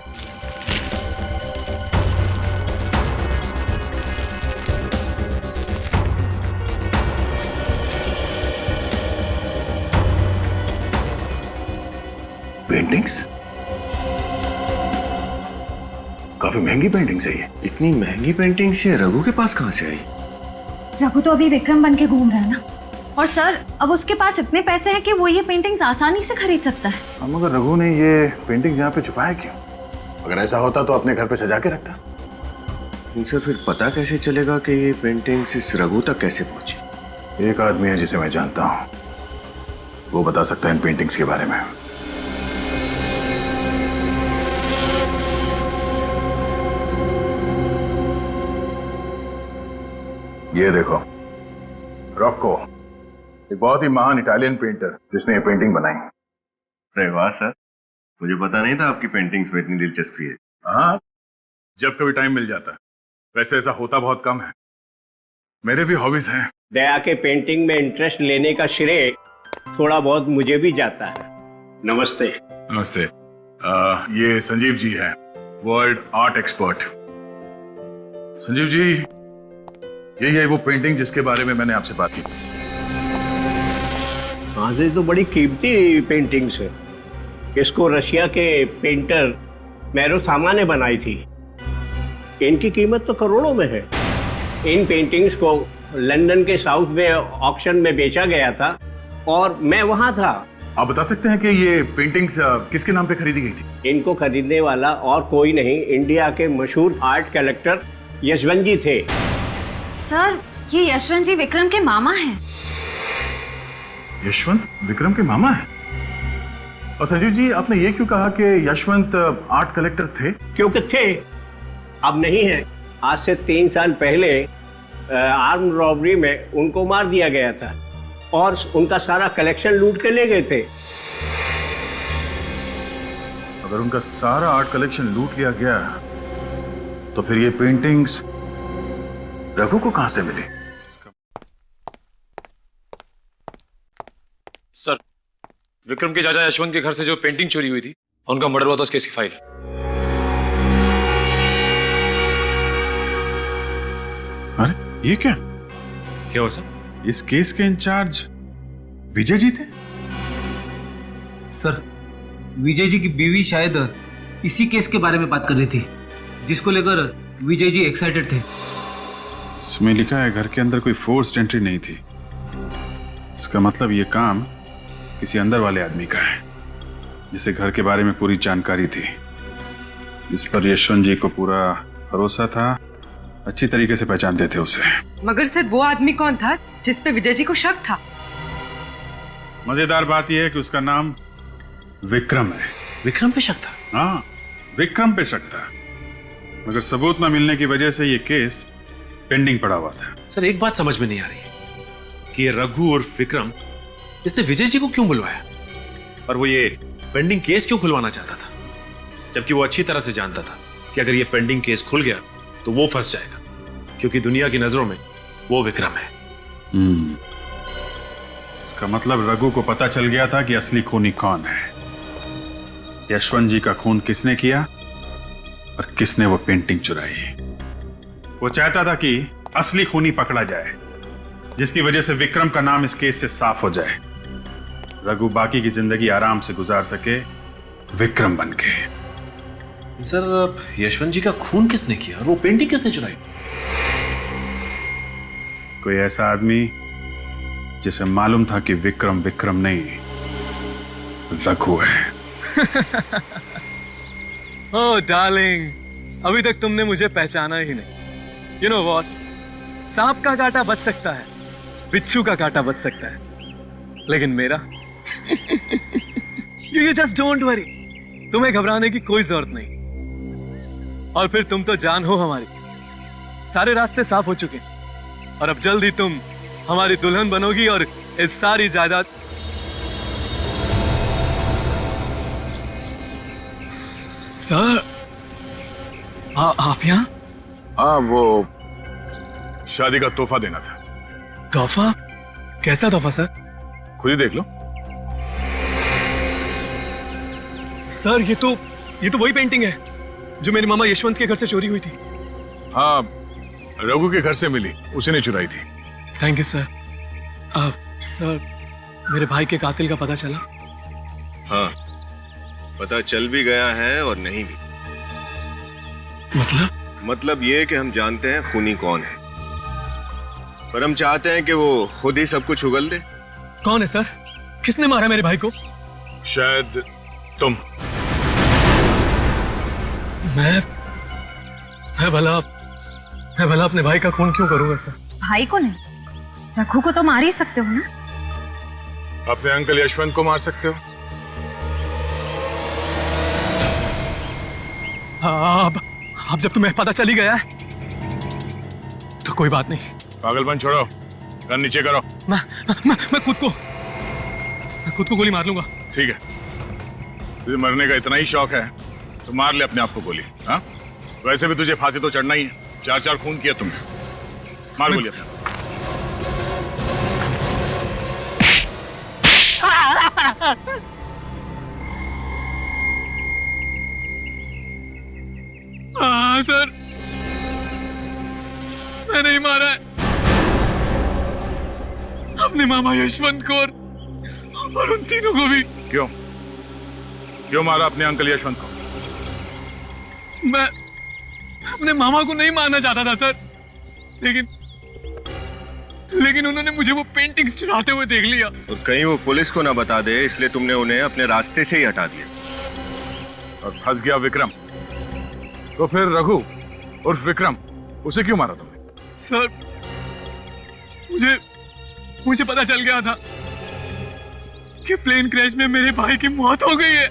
पेंटिंग्स? काफी महंगी पेंटिंग्स है ये। इतनी महंगी पेंटिंग्स ये रघु के पास कहां से आई? रघु तो अभी विक्रम बन के घूम रहा है ना। और सर, अब उसके पास इतने पैसे हैं कि वो ये पेंटिंग्स आसानी से खरीद सकता है। हम मगर रघु ने ये पेंटिंग्स यहाँ पे छुपाया क्यों? अगर ऐसा होता तो अपने घर पे सजा के रखता। सर, फिर पता कैसे चलेगा कि ये पेंटिंग्स इस रघु तक कैसे पहुंची? एक आदमी है जिसे मैं जानता हूँ, वो बता सकता है इन पेंटिंग्स के बारे में। ये देखो, रॉक्को, एक बहुत ही महान इटालियन पेंटर जिसने ये पेंटिंग बनाई। अरे वाह सर, मुझे पता नहीं था आपकी पेंटिंग्स में इतनी दिलचस्पी है। हाँ, जब कभी टाइम मिल जाता है। वैसे ऐसा होता बहुत कम है, मेरे भी हॉबीज हैं। दया के पेंटिंग में इंटरेस्ट लेने का श्रेय थोड़ा बहुत मुझे भी जाता है। नमस्ते। नमस्ते। ये संजीव जी हैं, world art expert. Sanjeev ji, यही है वो पेंटिंग जिसके बारे में मैंने आपसे बात की। हाँ जी, तो बड़ी कीमती पेंटिंग्स है। इसको रशिया के पेंटर मैरो सामा ने बनाई थी। इनकी कीमत तो करोड़ों में है। इन पेंटिंग्स को लंदन के साउथ में ऑक्शन में बेचा गया था और मैं वहाँ था। आप बता सकते हैं कि ये पेंटिंग्स किसके नाम पे खरीदी गई थी? इनको खरीदने वाला और कोई नहीं, इंडिया के मशहूर आर्ट कलेक्टर यशवंत जी थे। सर, ये यशवंत जी विक्रम के मामा हैं। यशवंत विक्रम के मामा हैं? और संजीव जी, आपने ये क्यों कहा कि यशवंत आर्ट कलेक्टर थे? क्योंकि थे, अब नहीं है। आज से 3 साल पहले आर्म रॉबरी में उनको मार दिया गया था और उनका सारा कलेक्शन लूट के ले गए थे। अगर उनका सारा आर्ट कलेक्शन लूट लिया गया तो फिर ये पेंटिंग्स रघु को कहां से मिली? सर, विक्रम के चाचा यशवंत के घर से जो पेंटिंग चोरी हुई थी, उनका मर्डर हुआ था, उस केस की फाइल। अरे ये क्या हुआ सर? इस केस के इंचार्ज विजय जी थे? सर, विजय जी की बीवी शायद इसी केस के बारे में बात कर रही थी, जिसको लेकर विजय जी एक्साइटेड थे। इसमें लिखा है घर के अंदर कोई फोर्स्ड एंट्री नहीं थी। इसका मतलब ये काम किसी अंदर वाले आदमी का है, जिसे घर के बारे में पूरी जानकारी थी, इस पर यशवंत जी को पूरा भरोसा था, अच्छी तरीके से पहचानते थे उसे। मगर सर वो आदमी कौन था जिस पे विजय जी को शक था? मजेदार बात यह है कि उसका नाम विक्रम है। विक्रम पे शक था? हाँ, विक्रम पे शक था, मगर सबूत न मिलने की वजह से ये केस पेंडिंग पड़ा हुआ था। सर एक बात समझ में नहीं आ रही कि ये रघु और विक्रम, इसने विजय जी को क्यों बुलवाया और वो ये पेंडिंग केस क्यों खुलवाना चाहता था, जबकि वो अच्छी तरह से जानता था कि अगर ये पेंडिंग केस खुल गया तो वो फंस जाएगा, क्योंकि दुनिया की नजरों में वो विक्रम है। इसका मतलब रघु को पता चल गया था कि असली खूनी कौन है, यशवंत जी का खून किसने किया और किसने वो पेंटिंग चुराई। वो चाहता था कि असली खूनी पकड़ा जाए, जिसकी वजह से विक्रम का नाम इस केस से साफ हो जाए, रघु बाकी की जिंदगी आराम से गुजार सके विक्रम बन के। सर यशवंत जी का खून किसने किया और वो पेंटिंग किसने चुराई? कोई ऐसा आदमी जिसे मालूम था कि विक्रम विक्रम नहीं रघु है। ओह डार्लिंग, अभी तक तुमने मुझे पहचाना ही नहीं। यू नो व्हाट, सांप का कांटा बच सकता है, बिच्छू का कांटा बच सकता है, लेकिन मेरा यू जस्ट डोंट वरी, तुम्हें घबराने की कोई जरूरत नहीं। और फिर तुम तो जान हो हमारी, सारे रास्ते साफ हो चुके और अब जल्द ही तुम हमारी दुल्हन बनोगी और इस सारी जायदाद। सर आप यहाँ? हाँ, वो शादी का तोहफा देना था। तोहफा? कैसा तोहफा सर? खुद ही देख लो। सर ये तो वही पेंटिंग है जो मेरे मामा यशवंत के घर से चोरी हुई थी। हाँ, रघु के घर से मिली, उसी ने चुराई थी। Thank you sir. सर मेरे भाई के कातिल का पता चला? हाँ, पता चल भी गया है और नहीं भी। मतलब ये कि हम जानते हैं खूनी कौन है, पर हम चाहते हैं कि वो खुद ही सब कुछ उगल दे। कौन है सर? किसने मारा मेरे भाई को? शायद तुम। मैं भला अपने भाई का खून क्यों करूंगा सर? भाई को नहीं, रघु को तो मार ही सकते हो ना। अपने अंकल यशवंत को मार सकते हो। अब जब तुम्हें पता चली गया है तो कोई बात नहीं। पागलपन छोड़ो, गन नीचे करो। मैं खुद को गोली मार लूंगा। ठीक है, तुझे मरने का इतना ही शौक है तो मार ले अपने आप को गोली। हाँ, वैसे भी तुझे फांसी तो चढ़ना ही है, 4 खून किया तुमने। मार गोली अपने। सर मैं नहीं मारा है अपने मामा यशवंत को और उन तीनों को भी। क्यों मारा अपने अंकल यशवंत को? मैं अपने मामा को नहीं मारना चाहता था सर, लेकिन उन्होंने मुझे वो पेंटिंग्स चुराते हुए देख लिया। और कहीं वो पुलिस को ना बता दे, इसलिए तुमने उन्हें अपने रास्ते से ही हटा दिया। और फंस गया विक्रम, तो फिर रघु और विक्रम, उसे क्यों मारा तुमने? सर मुझे पता चल गया था कि प्लेन क्रैश में मेरे भाई की मौत हो गई है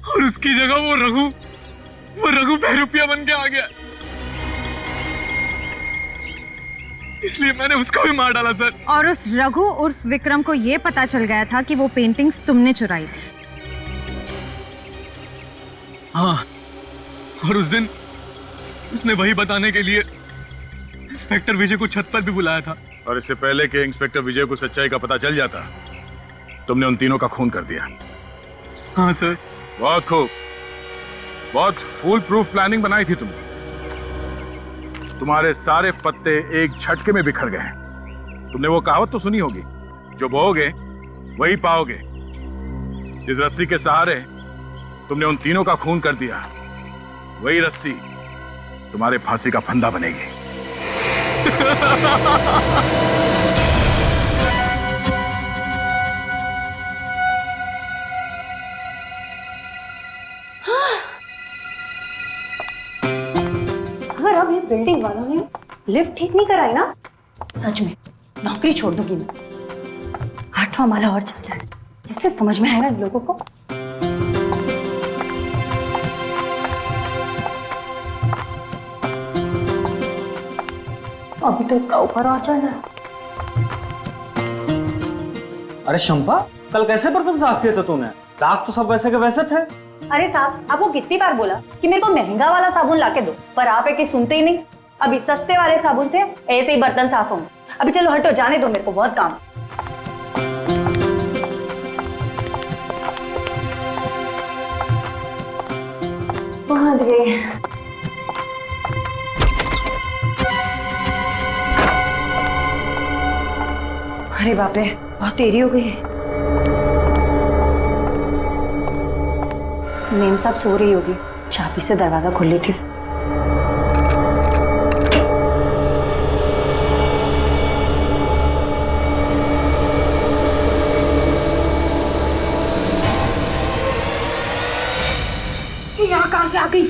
और उसकी जगह वो रघु बहरूपिया बन के आ गया, इसलिए मैंने उसको भी मार डाला सर। और उस रघु उर्फ विक्रम को ये पता चल गया था कि वो पेंटिंग्स तुमने चुराई थी। हाँ, और उस दिन उसने वही बताने के लिए इंस्पेक्टर विजय को छत पर भी बुलाया था। और इससे पहले कि इंस्पेक्टर विजय को सच्चाई का पता चल जाता, तुमने उन तीनों का खून कर दिया। हाँ सर। बहुत खूब, बहुत फुल प्रूफ प्लानिंग बनाई थी तुमने। तुम्हारे सारे पत्ते एक झटके में बिखर गए। तुमने वो कहावत तो सुनी होगी, जो बोओगे वही पाओगे। जिस रस्सी के सहारे तुमने उन तीनों का खून कर दिया, वही रस्सी तुम्हारे फांसी का फंदा बनेगी। अगर अब ये बिल्डिंग वालों ने लिफ्ट ठीक नहीं कराई ना, सच में नौकरी छोड़ दूंगी मैं। 8वां माला और चलता है, कैसे समझ में आएगा इन लोगों को। अभी तो इसका ऊपर आ जाना है। अरे शंपा, कल कैसे बर्तन साफ किए थे तूने? दाग तो सब वैसे के वैसे थे। अरे साहब, आपको कितनी बार बोला कि मेरे को महंगा वाला साबुन लाके दो, पर आप है कि सुनते ही नहीं। अभी सस्ते वाले साबुन से ऐसे ही बर्तन साफ होंगे। अभी चलो हटो, जाने दो, मेरे को बहुत काम। पहुंच गए। अरे बाप रे, बहुत देरी हो गई है। मेम साहब सो रही होगी, चाबी से दरवाजा खोल ली थी। यहाँ कहाँ से आ गई?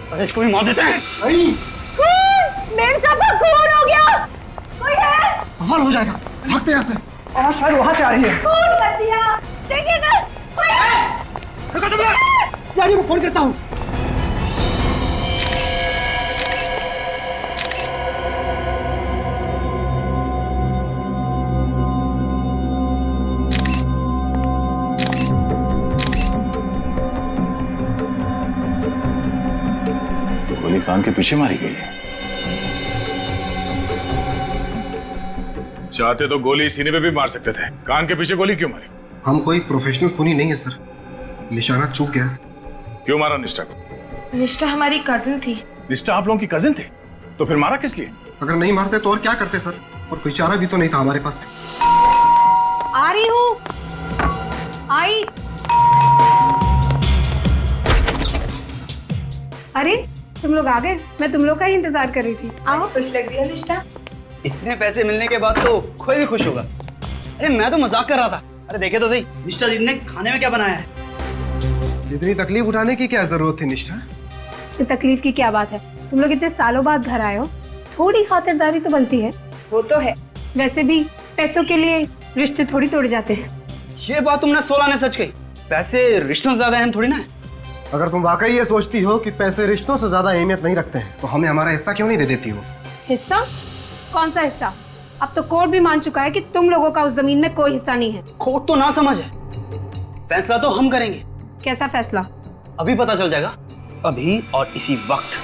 अरे इसको भी मार देते हैं। मेम साहब का खून हो गया। कोई है? बवाल हो जाएगा, भागते यहाँ से। और शायद वहां से आ रही है। खून कर दिया, देखिए ना। कोई है? रुको तुम लोग, सीआईडी को फोन करता हूँ। गोली कान के पीछे मारी गई है। चाहते तो गोली सीने पे भी मार सकते थे, कान के पीछे गोली क्यों मारी? हम कोई प्रोफेशनल खूनी नहीं है सर, निशाना चूक गया। क्यों मारा निष्ठा को? निष्ठा हमारी कजिन थी। निष्ठा आप लोगों की कजिन थे, तो फिर मारा किस लिए? अगर नहीं मारते तो और क्या करते सर, और कोई चारा भी तो नहीं था हमारे पास। आ रही हूँ। आई। अरे तुम लोग आ गए, मैं तुम लोग का ही इंतजार कर रही थी। आओ। खुश लग रही है निष्ठा। इतने पैसे मिलने के बाद तो कोई भी खुश होगा। अरे मैं तो मजाक कर रहा था। अरे देखे तो सही, निष्ठा दीदी ने खाने में क्या बनाया है। इतनी तकलीफ उठाने की क्या जरूरत थी निष्ठा? इसमें तकलीफ की क्या बात है? तुम लोग इतने सालों बाद घर आए हो, थोड़ी खातिरदारी तो बनती है। वो तो है, वैसे भी पैसों के लिए रिश्ते थोड़ी तोड़ जाते हैं। ये बात तुमने 16 ने सच कही। पैसे रिश्तों से ज्यादा अहम थोड़ी ना है। अगर तुम वाकई ये सोचती हो कि पैसे रिश्तों से ज्यादा अहमियत नहीं रखते हैं, तो हमें हमारा हिस्सा क्यों नहीं दे देती हो? हिस्सा? कौन सा हिस्सा? अब तो कोर्ट भी मान चुका है कि तुम लोगों का उस जमीन में कोई हिस्सा नहीं है। कोर्ट तो ना समझ है, फैसला तो हम करेंगे। कैसा फैसला? अभी पता चल जाएगा, अभी और इसी वक्त।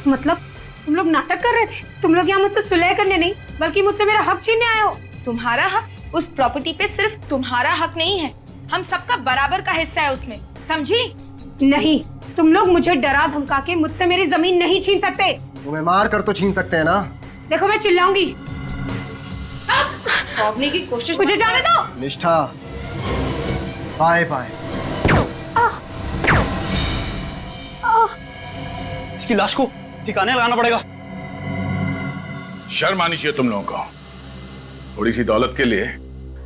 मतलब तुम लोग नाटक कर रहे थे? तुम लोग यहाँ मुझसे सुलह करने नहीं, बल्कि मुझसे मेरा हक छीनने आए हो। तुम्हारा हक? उस प्रॉपर्टी पे सिर्फ तुम्हारा हक नहीं है, हम सबका बराबर का हिस्सा है उसमें, समझी? नहीं, तुम लोग मुझे डरा धमका के मुझसे मेरी जमीन नहीं छीन सकते। तुम्हें मार कर तो छीन सकते हैं ना। देखो मैं चिल्लाऊंगी। भागने की कोशिश मुझे जाने दो। निष्ठा, बाय बाय। इसकी लाश को ठिकाने लगाना पड़ेगा। शर्म आनी चाहिए तुम लोगों को। थोड़ी सी दौलत के लिए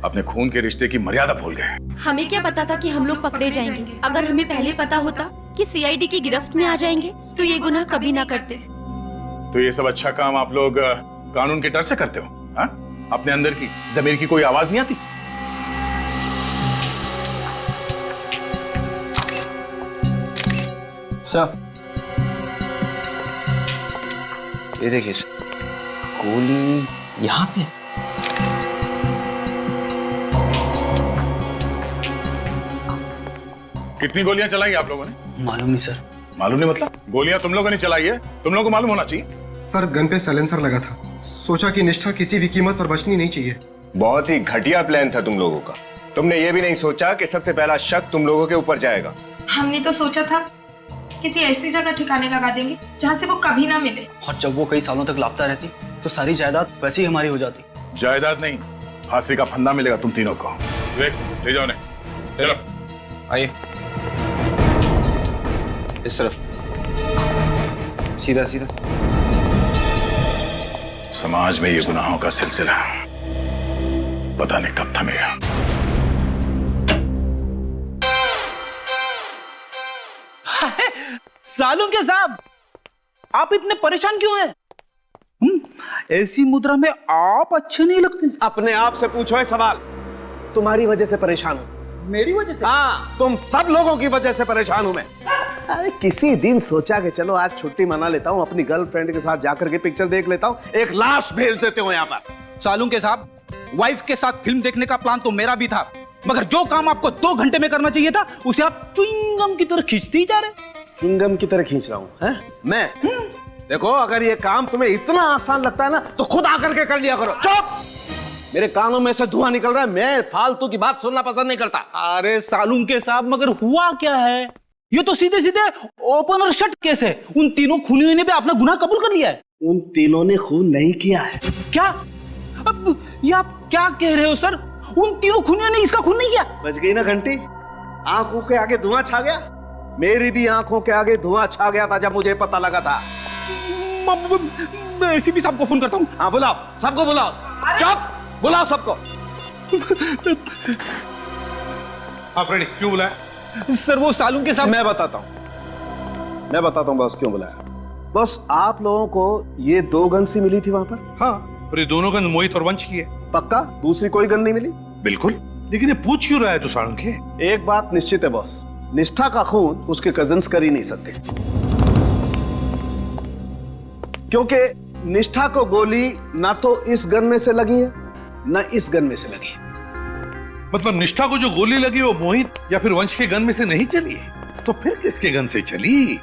अपने खून के रिश्ते की मर्यादा भूल गए। हमें क्या पता था कि हम लोग पकड़े जाएंगे? अगर हमें पहले पता होता कि सीआईडी की गिरफ्त में आ जाएंगे तो ये गुनाह कभी ना करते। तो ये सब अच्छा काम आप लोग कानून के डर से करते हो? हाँ? अपने अंदर की ज़मीर की कोई आवाज नहीं आती? सर, ये देखिए गोली यहाँ पे। कितनी गोलियां चलाई आप लोगों ने? मालूम नहीं सर। मालूम नहीं मतलब? गोलियां तुम लोगों ने चलाई है, तुम लोगों को मालूम होना चाहिए। सर गन पे साइलेंसर लगा था, सोचा कि निष्ठा किसी भी कीमत पर बचनी नहीं चाहिए। बहुत ही घटिया प्लान था तुम लोगों का। तुमने ये भी नहीं सोचा कि सबसे पहला शक तुम लोगों के ऊपर जाएगा। हमने तो सोचा था किसी ऐसी जगह ठिकाने लगा देंगे जहाँ से वो कभी ना मिले। और जब वो कई सालों तक लापता रहती तो सारी जायदाद वैसे ही हमारी हो जाती। जायदाद नहीं, फांसी का फंदा मिलेगा तुम तीनों को। विवेक, ले जाओ ने। चलो आइए इस तरफ, सीधा सीधा। समाज में ये गुनाहों का सिलसिला पता नहीं कब थमेगा। सालुंके साहब, आप इतने परेशान क्यों हैं? ऐसी मुद्रा में आप अच्छे नहीं लगते। अपने आप से पूछो है सवाल। तुम्हारी वजह से परेशान हूं। मेरी वजह से? हाँ, तुम सब लोगों की वजह से परेशान हूं मैं। अरे किसी दिन सोचा कि चलो आज छुट्टी मना लेता हूं, अपनी गर्लफ्रेंड के साथ जाकर के पिक्चर देख लेता हूं, एक लाश भेज देते हो यहाँ पर। सालुंके साहब, वाइफ के साथ फिल्म देखने का प्लान तो मेरा भी था, मगर जो काम आपको 2 घंटे में करना चाहिए था उसे आप च्युइंगम की तरह खींचते ही जा रहे। च्युइंगम की तरह खींच रहा हूं मैं? देखो, अगर ये काम तुम्हें इतना आसान लगता है ना तो खुद आकर के कर लिया करो। चुप! मेरे कानों में से धुआं निकल रहा है, मैं फालतू की बात सुनना पसंद नहीं करता। अरे सालुंके साहब, मगर हुआ क्या है? ये तो सीधे सीधे ओपन और शट केस है। उन तीनों खूनियों ने भी अपना गुनाह कबूल कर लिया है। उन तीनों ने खून नहीं किया है। क्या? अब ये आप क्या कह रहे हो सर? उन तीनों खूनियों ने इसका खून नहीं किया? बच गई ना घंटी? आंखों के आगे धुआं छा गया। मेरी भी आंखों के आगे धुआं छा गया था जब मुझे पता लगा था। मैं एसीपी साहब को फोन करता हूँ। हाँ बुलाओ, सबको बुलाओ। चुप! बुलाओ सबको। हाँ फ्रेडी, क्यों बुलाया? सर वो सालुंके साहब। मैं बताता हूँ बॉस क्यों बुलाया। बस आप लोगों को ये 2 गन सी मिली थी वहां पर? हाँ, और ये दोनों गन मोहित और वंश की है। पक्का? दूसरी कोई गन नहीं मिली? बिल्कुल। लेकिन ये पूछ क्यों रहा है तू सालुंके? एक बात निश्चित है बॉस, निष्ठा का खून उसके कजिन्स कर ही नहीं सकते, क्योंकि निष्ठा को गोली ना तो इस गन में से लगी है ना इस गन में से लगी है। मतलब निष्ठा को जो गोली लगी वो मोहित या फिर वंश के गन में से नहीं चली है, तो फिर किसके गन से चली?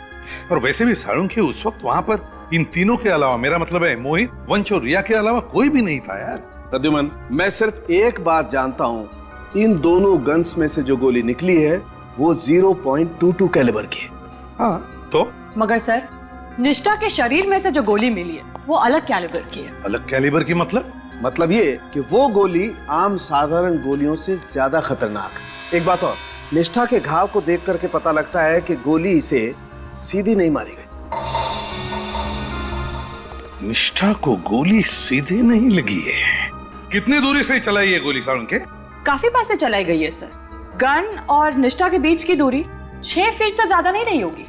और वैसे भी सालुंके उस वक्त वहां पर इन तीनों के अलावा, मेरा मतलब है मोहित, वंश और रिया के अलावा कोई भी नहीं था यार। प्रद्युमन, मैं सिर्फ एक बात जानता हूं, इन दोनों गन्स में से जो गोली निकली है वो 0.22 कैलिबर की है। हाँ तो? मगर सर, निष्ठा के शरीर में से जो गोली मिली है वो अलग कैलिबर की है। अलग कैलिबर की मतलब ये कि वो गोली आम साधारण गोलियों से ज्यादा खतरनाक है। एक बात और, निष्ठा के घाव को देख करके पता लगता है कि गोली इसे सीधी नहीं मारी गई। निष्ठा को गोली सीधे नहीं लगी है। कितनी दूरी से चलाई है गोली सालुंके? काफी पास से चलाई गई है सर। गन और निष्ठा के बीच की दूरी 6 फीट से ज्यादा नहीं रही होगी।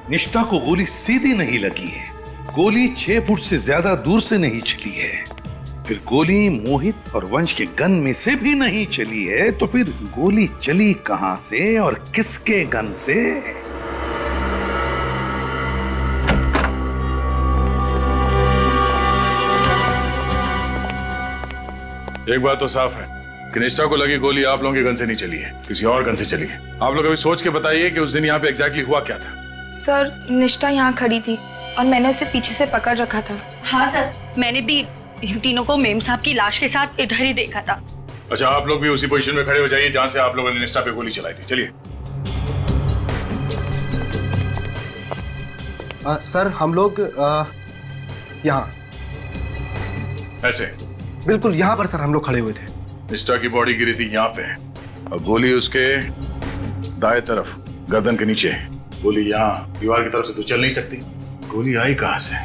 निष्ठा को गोली सीधी नहीं लगी है, गोली 6 फुट से ज्यादा दूर से नहीं चली है, फिर गोली मोहित और वंश के गन में से भी नहीं चली है, तो फिर गोली चली कहां से और किसके गन से? एक बात तो साफ है कि निष्ठा को लगी गोली आप लोगों के गन से नहीं चली है, किसी और गन से चली है। आप लोग अभी सोच के बताइए कि उस दिन यहाँ पे एग्जैक्टली हुआ क्या था। सर, निष्ठा यहाँ खड़ी थी और मैंने उसे पीछे से पकड़ रखा था। हाँ सर, मैंने भी इन तीनों को मेम साहब की लाश के साथ इधर ही देखा था। अच्छा, आप लोग भी उसी पोजीशन में खड़े हो जाइए जहां से आप लोगों ने निष्ठा पे गोली चलाई थी। चलिए। सर, हम लोग यहाँ ऐसे बिल्कुल यहाँ पर सर हम लोग खड़े हुए थे। निष्ठा की बॉडी गिरी थी यहाँ पे और गोली उसके दाएं तरफ गर्दन के नीचे। गोली यहाँ दीवार की तरफ से तो चल नहीं सकती, गोली आई कहां से?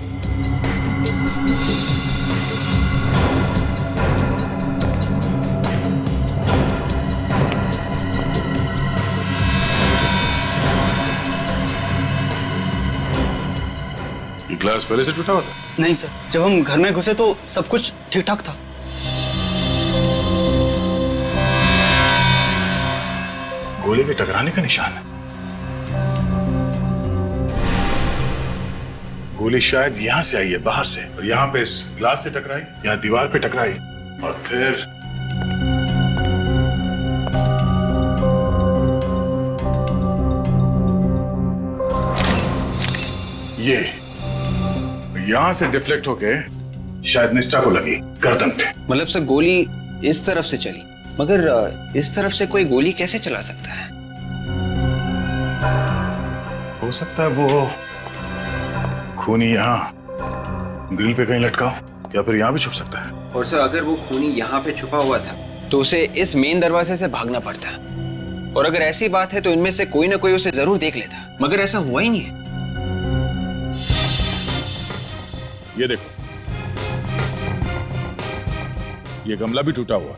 ये ग्लास पहले से टूटा हुआ था? नहीं सर, जब हम घर में घुसे तो सब कुछ ठीक ठाक था। गोली के टकराने का निशान है। गोली शायद यहां से आई है, बाहर से, और यहां पे इस ग्लास से टकराई, यहां दीवार पे टकराई और फिर ये यहां से डिफ्लेक्ट होके शायद निष्ठा को लगी गर्दन पे। मतलब सर गोली इस तरफ से चली, मगर इस तरफ से कोई गोली कैसे चला सकता है? हो सकता है वो खूनी यहां ग्रिल पे कहीं लटकाओ या फिर यहाँ भी छुप सकता है। और सर अगर वो खूनी यहाँ पे छुपा हुआ था तो उसे इस मेन दरवाजे से भागना पड़ता। और अगर ऐसी बात है तो इनमें से कोई ना कोई उसे जरूर देख लेता, मगर ऐसा हुआ ही नहीं है। ये देखो, ये गमला भी टूटा हुआ।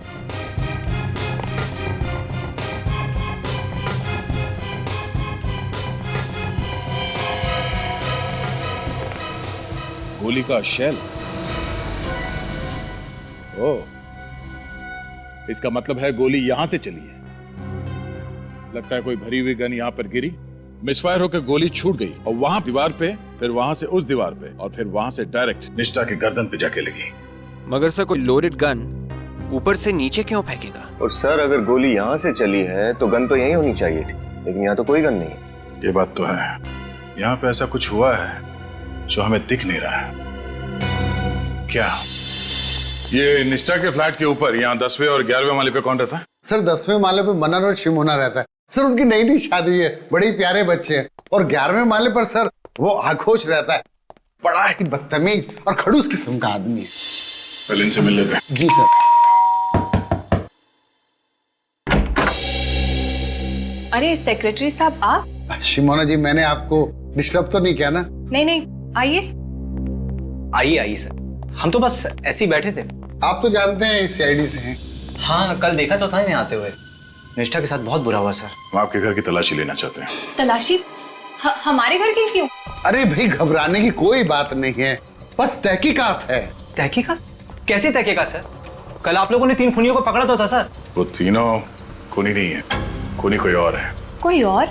गोली का शेल। ओह, इसका मतलब है गोली यहां से चली है। लगता है कोई भरी हुई गन यहां पर गिरी, मिसफायर होकर गोली छूट गई और वहां दीवार पे, फिर वहां से उस दीवार पे और फिर वहां से डायरेक्ट निष्ठा की गर्दन पे जाके लगी। मगर सर कोई लोडेड गन ऊपर से नीचे क्यों फेंकेगा? और सर अगर गोली यहाँ से चली है तो गन तो यहीं होनी चाहिए थी, लेकिन यहाँ तो कोई गन नहीं है। ये बात तो है, यहाँ पे ऐसा कुछ हुआ है जो हमें दिख नहीं रहा है। क्या ये निष्ठा के फ्लैट के ऊपर यहाँ 10वें और 11वें माले पे कौन रहता है? सर 10वें माले पे मनन और शिमोना रहता है। सर उनकी नई नई शादी हुई है, बड़े प्यारे बच्चे हैं। और 11वें माले पर सर वो आक्रोश रहता है, बड़ा ही बदतमीज और खड़ूस किस्म का आदमी है। पहले इनसे मिल लेते हैं। जी सर। अरे सेक्रेटरी साहब आप? शिमोना जी, मैंने आपको डिस्टर्ब तो नहीं किया ना? नहीं नहीं, आइए आइए आइए सर, हम तो बस ऐसे ही बैठे थे। आप तो जानते हैं सीआईडी से हैं। हाँ, कल देखा तो था यहाँ आते हुए। निष्ठा के साथ बहुत बुरा हुआ सर। हम आपके घर की तलाशी लेना चाहते हैं। तलाशी? हमारे घर की क्यों? अरे भाई, घबराने की कोई बात नहीं है, बस तहकीकात है। तहकीकात? कैसी तहकीकात सर? कल आप लोगों ने 3 खूनियों को पकड़ा तो था सर। वो तीनों खूनी नहीं है, खूनी कोई और है। कोई और?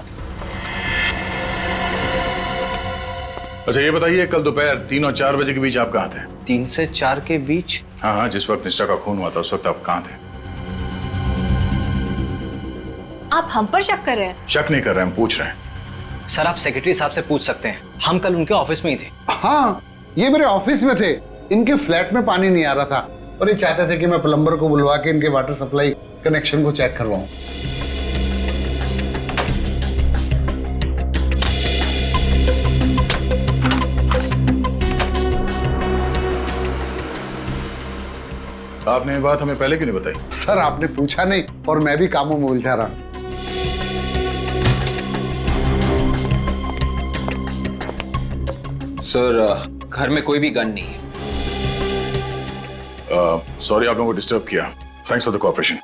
अच्छा ये बताइए, कल दोपहर 3 और 4 बजे के बीच आप कहाँ थे? 3 से 4 के बीच? हाँ हाँ, जिस वक्त निष्ठा का खून हुआ था उस वक्त आप कहाँ थे? आप हम पर शक कर रहे हैं? शक नहीं कर रहे, हम पूछ रहे हैं। सर आप सेक्रेटरी साहब से पूछ सकते हैं, हम कल उनके ऑफिस में ही थे। हाँ, ये मेरे ऑफिस में थे। इनके फ्लैट में पानी नहीं आ रहा था और ये चाहते थे कि मैं प्लम्बर को बुलवा के इनके वाटर सप्लाई कनेक्शन को चेक करवाऊं। आपने ये बात हमें पहले क्यों नहीं बताई? सर आपने पूछा नहीं और मैं भी कामों में उलझा रहा। सर घर में कोई भी गन नहीं है। सॉरी आप लोगों को डिस्टर्ब किया। Thanks for the cooperation.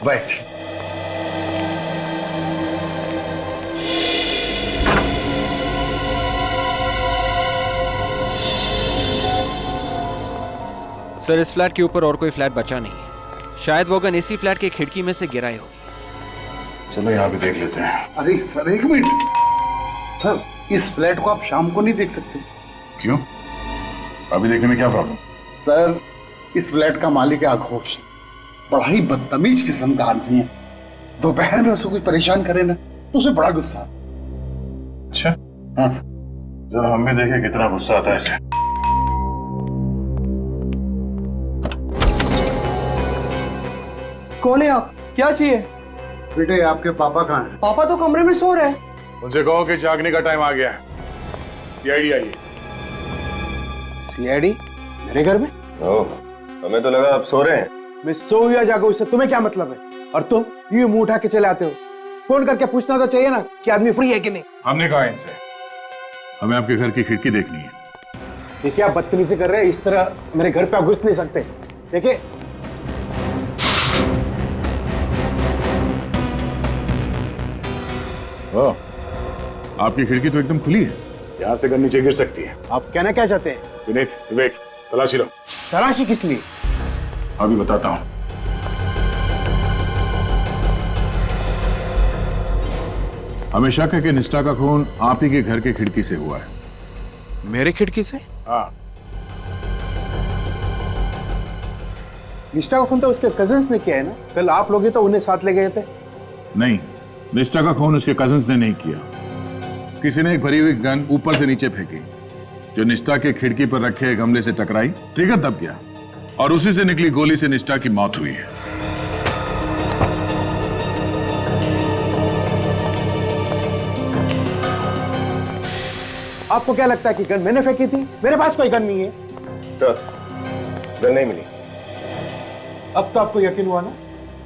Bye. Sir इस फ्लैट के ऊपर और कोई फ्लैट बचा नहीं है, शायद वो गन इसी फ्लैट की खिड़की में से गिराई होगी। चलो यहाँ भी देख लेते हैं। अरे सर एक मिनट, सर इस फ्लैट को आप शाम को नहीं देख सकते? क्यों? अभी देखने में क्या प्रॉब्लम? सर इस फ्लैट का मालिक है आक्रोश, बड़ा ही बदतमीज किस्म का आदमी है। दोपहर में उसको कोई परेशान करे ना तो उसे बड़ा गुस्सा। अच्छा हाँ सर। जरा हम भी देखें कितना गुस्सा आता है इसे। कौन है आप? क्या चाहिए? बेटे आपके पापा कहाँ हैं? पापा तो कमरे में सो रहे हैं। उनसे कहो कि जागने का टाइम आ गया है। सीआईडी आइए। सीआईडी मेरे घर में? ओह, हमें तो लगा आप सो रहे हैं। मैं सो या जागो इससे तुम्हें क्या मतलब है? और तुम यूं मुंह उठा के चले आते हो। फोन करके पूछना तो चाहिए ना कि आदमी फ्री है कि नहीं। हमने कहा इनसे हमें आपके घर की खिड़की देखनी है। देखिए आप बदतमीजी कर रहे हैं, इस तरह मेरे घर पे आप घुस नहीं सकते। देखिए ओह, आपकी खिड़की तो एकदम खुली है, यहाँ से गन नीचे गिर सकती है। आप कहना क्या चाहते हैं? विनीत, विवेक, तलाशी लो। तलाशी किस लिए? अभी बताता हूँ। हमें शक है कि निष्ठा का खून आप ही के घर के खिड़की से हुआ है। मेरे खिड़की से? हाँ। निष्ठा का खून तो उसके कजिन्स ने किया है ना? कल आप लोग तो उन्हें साथ ले गए थे। नहीं, निष्ठा का खून उसके कजिन्स ने नहीं किया। किसी ने एक भरी हुई गन ऊपर से नीचे फेंकी, जो निष्ठा के खिड़की पर रखे गमले से टकराई, ट्रिगर दब गया और उसी से निकली गोली से निष्ठा की मौत हुई है। आपको क्या लगता है कि गन मैंने फेंकी थी? मेरे पास कोई गन नहीं है। सर, गन नहीं मिली। अब तो आपको यकीन हुआ ना?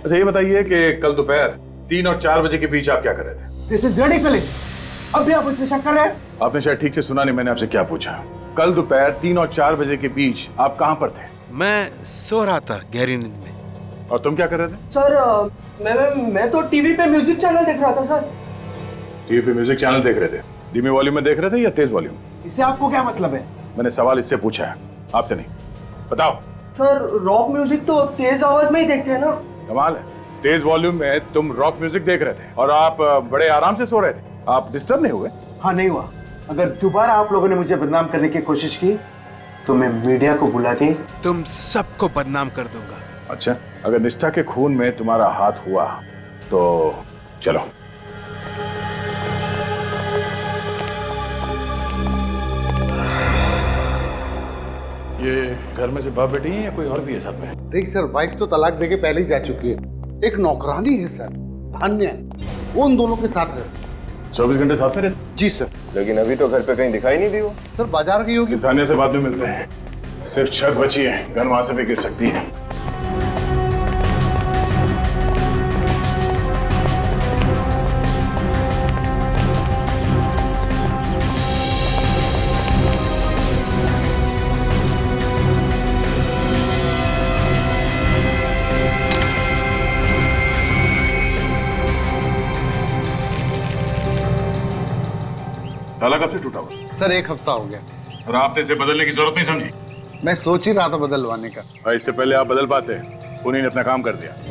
अच्छा ये बताइए कि कल दोपहर 3 और 4 बजे के बीच आप क्या कर रहे थे? This is ridiculous. अब भी आप मुझ पे शक कर रहे हैं? आपने शायद ठीक से सुना नहीं, मैंने आपसे क्या पूछा। कल दोपहर 3 और 4 बजे के बीच आप कहां पर थे? मैं सो रहा था गहरी नींद में। और तुम क्या कर रहे थे? सर मैं तो टीवी पे म्यूजिक चैनल देख रहा था सर। टीवी पे म्यूजिक चैनल देख रहे थे? धीमे वॉल्यूम में देख रहे थे या तेज वॉल्यूम? इससे आपको क्या मतलब है? मैंने सवाल इससे पूछा है, आपसे नहीं। बताओ। सर रॉक म्यूजिक तो तेज आवाज में ही देखते हैं ना। कमाल है, तेज वॉल्यूम में तुम रॉक म्यूजिक देख रहे थे और आप बड़े आराम से सो रहे थे। आप डिस्टर्ब नहीं हुए? हाँ नहीं हुआ। अगर दोबारा आप लोगों ने मुझे बदनाम करने की कोशिश की तो मैं मीडिया को बुला के तुम सबको बदनाम कर दूंगा। अच्छा, अगर निष्ठा के खून में तुम्हारा हाथ हुआ तो चलो। ये घर में से बाप बेटी है या कोई और भी है साथ में? नहीं सर, वाइफ तो तलाक देके पहले ही जा चुकी है। एक नौकरानी है सर, धान्या, वो उन दोनों के साथ रहती है। 24 घंटे साथ में रहते? जी सर। लेकिन अभी तो घर पे कहीं दिखाई नहीं दी वो। सर बाजार गई होगी। किसानिया से बाद में मिलते हैं। सिर्फ छत बची है, गन वहां से भी गिर सकती है। ताला कब से टूटा हुआ? सर 1 हफ्ता हो गया। और आपने इसे बदलने की जरूरत नहीं समझी? मैं सोच ही रहा था बदलवाने का। और इससे पहले आप बदल पाते, उन्हीं ने अपना काम कर दिया।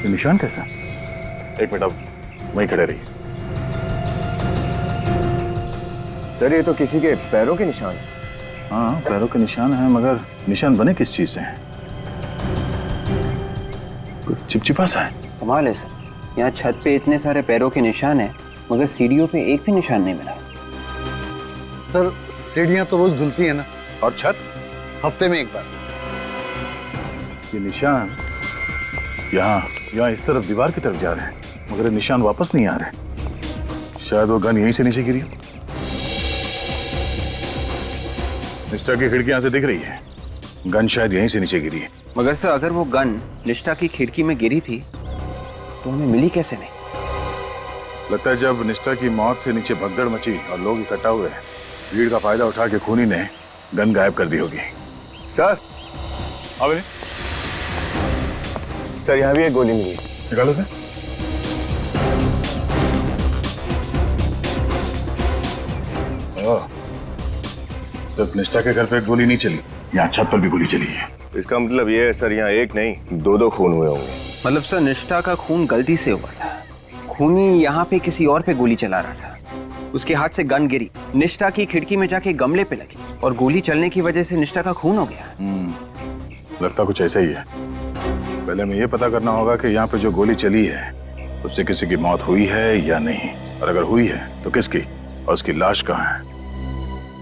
निशान कैसा? 1 मिनट, अब वहीं खड़े रहिए। सर ये तो किसी के पैरों के निशान है। हाँ पैरों के निशान हैं, मगर निशान बने किस चीज से हैं? कुछ चिपचिपा सा है। कमाल है सर, यहाँ छत पे इतने सारे पैरों के निशान हैं मगर सीढ़ियों पे एक भी निशान नहीं मिला। सर सीढ़ियां तो रोज धुलती है ना। और छत? हफ्ते में 1 बार। ये निशान यहाँ इस तरफ दीवार की तरफ जा रहे हैं, मगर ये निशान वापस नहीं आ रहे। शायद वो गन यहीं से नीचे गिरी। निष्ठा की खिड़की यहाँ से दिख रही है, गन शायद यहीं से नीचे गिरी है। मगर सर अगर वो गन निष्ठा की खिड़की में गिरी थी तो हमें मिली कैसे नहीं? लगता है जब निष्ठा की मौत से नीचे भगदड़ मची और लोग इकट्ठा हुए, भीड़ का फायदा उठा के खूनी ने गन गायब कर दी होगी। सर अब सर यहाँ भी एक गोली मिली। निकालो सर। सिर्फ निष्ठा के घर पे एक गोली नहीं चली, यहाँ छत पर भी गोली चली है। इसका मतलब ये है सर, यहाँ एक नहीं 2 खून हुए होंगे। मतलब सर निष्ठा का खून गलती से हुआ था, खूनी यहाँ पे किसी और पे गोली चला रहा था, उसके हाथ से गन गिरी, निष्ठा की खिड़की में जाके गमले पे लगी और गोली चलने की वजह से निष्ठा का खून हो गया। लगता कुछ ऐसा ही है। पहले हमें ये पता करना होगा कि यहाँ पे जो गोली चली है उससे किसी की मौत हुई है या नहीं, और अगर हुई है तो किसकी, और उसकी लाश कहाँ है।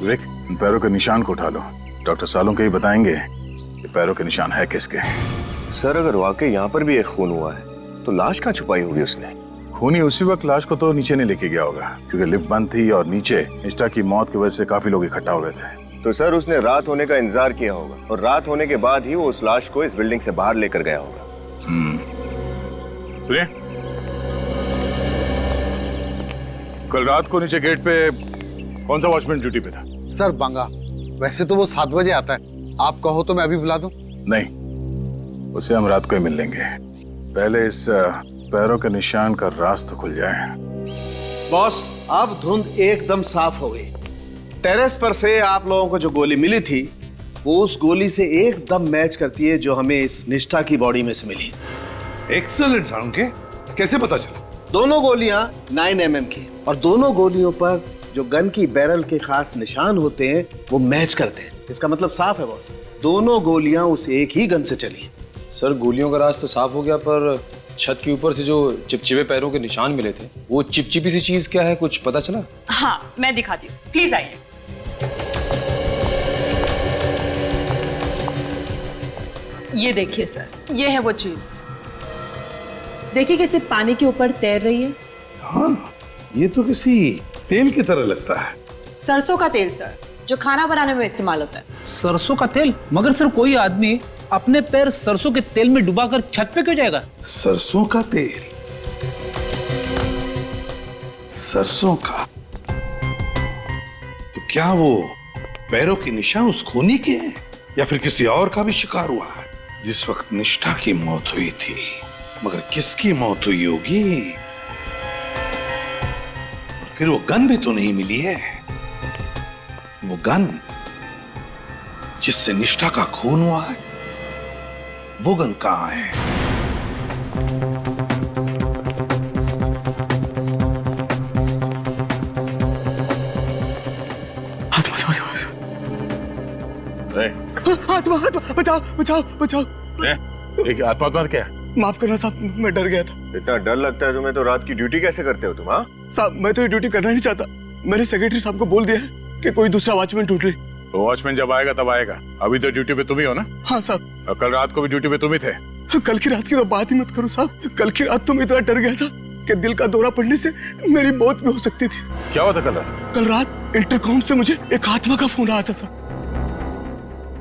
विवेक, इन पैरों के निशान को उठा लो, डॉक्टर सालों के ही बताएंगे कि पैरों के निशान है किसके। सर अगर वाकई यहाँ पर भी एक खून हुआ है तो लाश कहाँ छुपाई होगी उसने? खूनी उसी वक्त लाश को तो नीचे नहीं लेके गया होगा, क्योंकि लिफ्ट बंद थी और नीचे निष्ठा की मौत की वजह से काफी लोग इकट्ठा हो गए थे। तो सर उसने रात होने का इंतजार किया होगा और रात होने के बाद ही वो उस लाश को इस बिल्डिंग से बाहर लेकर गया होगा। सुनिए, कल रात को नीचे गेट पे कौन सा वॉचमैन ड्यूटी पे था? सर बांगा। वैसे तो वो 7 बजे आता है, आप कहो तो मैं अभी बुला दूं? नहीं, उसे हम रात को ही मिल लेंगे। पहले इस पैरों के निशान का राज तो खुल जाए। बॉस अब धुंध एकदम साफ हो गई। टेरेस पर से आप लोगों को जो गोली मिली थी वो उस गोली से एकदम मैच करती है जो हमें इस निष्ठा की बॉडी में से मिली। एक्सीलेंट सालुंके, कैसे पता चला? दोनों गोलियां 9 mm की, और दोनों गोलियों पर जो गन की बैरल के खास निशान होते हैं वो मैच करते हैं। इसका मतलब साफ है बॉस, दोनों गोलियां उस एक ही गन से चली। सर गोलियों का राज तो साफ हो गया, पर छत के ऊपर से जो चिपचिपे पैरों के निशान मिले थे, वो चिपचिपी सी चीज क्या है, कुछ पता चला? हाँ, मैं दिखाती हूँ, प्लीज आइए। ये देखिए सर, ये है वो चीज। देखिए कैसे पानी के ऊपर तैर रही है। हाँ, ये तो किसी तेल की तरह लगता है। सरसों का तेल सर, जो खाना बनाने में इस्तेमाल होता है। सरसों का तेल? मगर सर कोई आदमी अपने पैर सरसों के तेल में डुबाकर छत पे क्यों जाएगा? सरसों का तेल? सरसों का? तो क्या वो पैरों के निशान उस खूनी के हैं या फिर किसी और का भी शिकार हुआ है? जिस वक्त निष्ठा की मौत हुई थी, मगर किसकी मौत हुई होगी? और फिर वो गन भी तो नहीं मिली है। वो गन जिससे निष्ठा का खून हुआ है, वो गन कहां है? आत्मा, बचाओ बचाओ बचाओ। आत्मा क्या? माफ करना साहब, मैं डर गया था। इतना डर लगता है तुम्हें तो रात की ड्यूटी कैसे करते हो तुम? हाँ साहब, मैं तो ये ड्यूटी करना नहीं चाहता। मैंने सेक्रेटरी साहब को बोल दिया है कि कोई दूसरा वॉचमैन ढूंढ रही। वॉचमैन जब आएगा तब आएगा, अभी तो ड्यूटी पे तुम ही हो ना? हाँ साहब। और कल रात को भी ड्यूटी पे तुम ही थे। कल की रात की तो बात ही मत करो साहब। कल की रात तो मैं इतना डर गया था कि दिल का दौरा पड़ने से मेरी मौत भी हो सकती थी। क्या हुआ था कल रात? कल रात इंटरकॉम से मुझे एक आत्मा का फोन आया था साहब।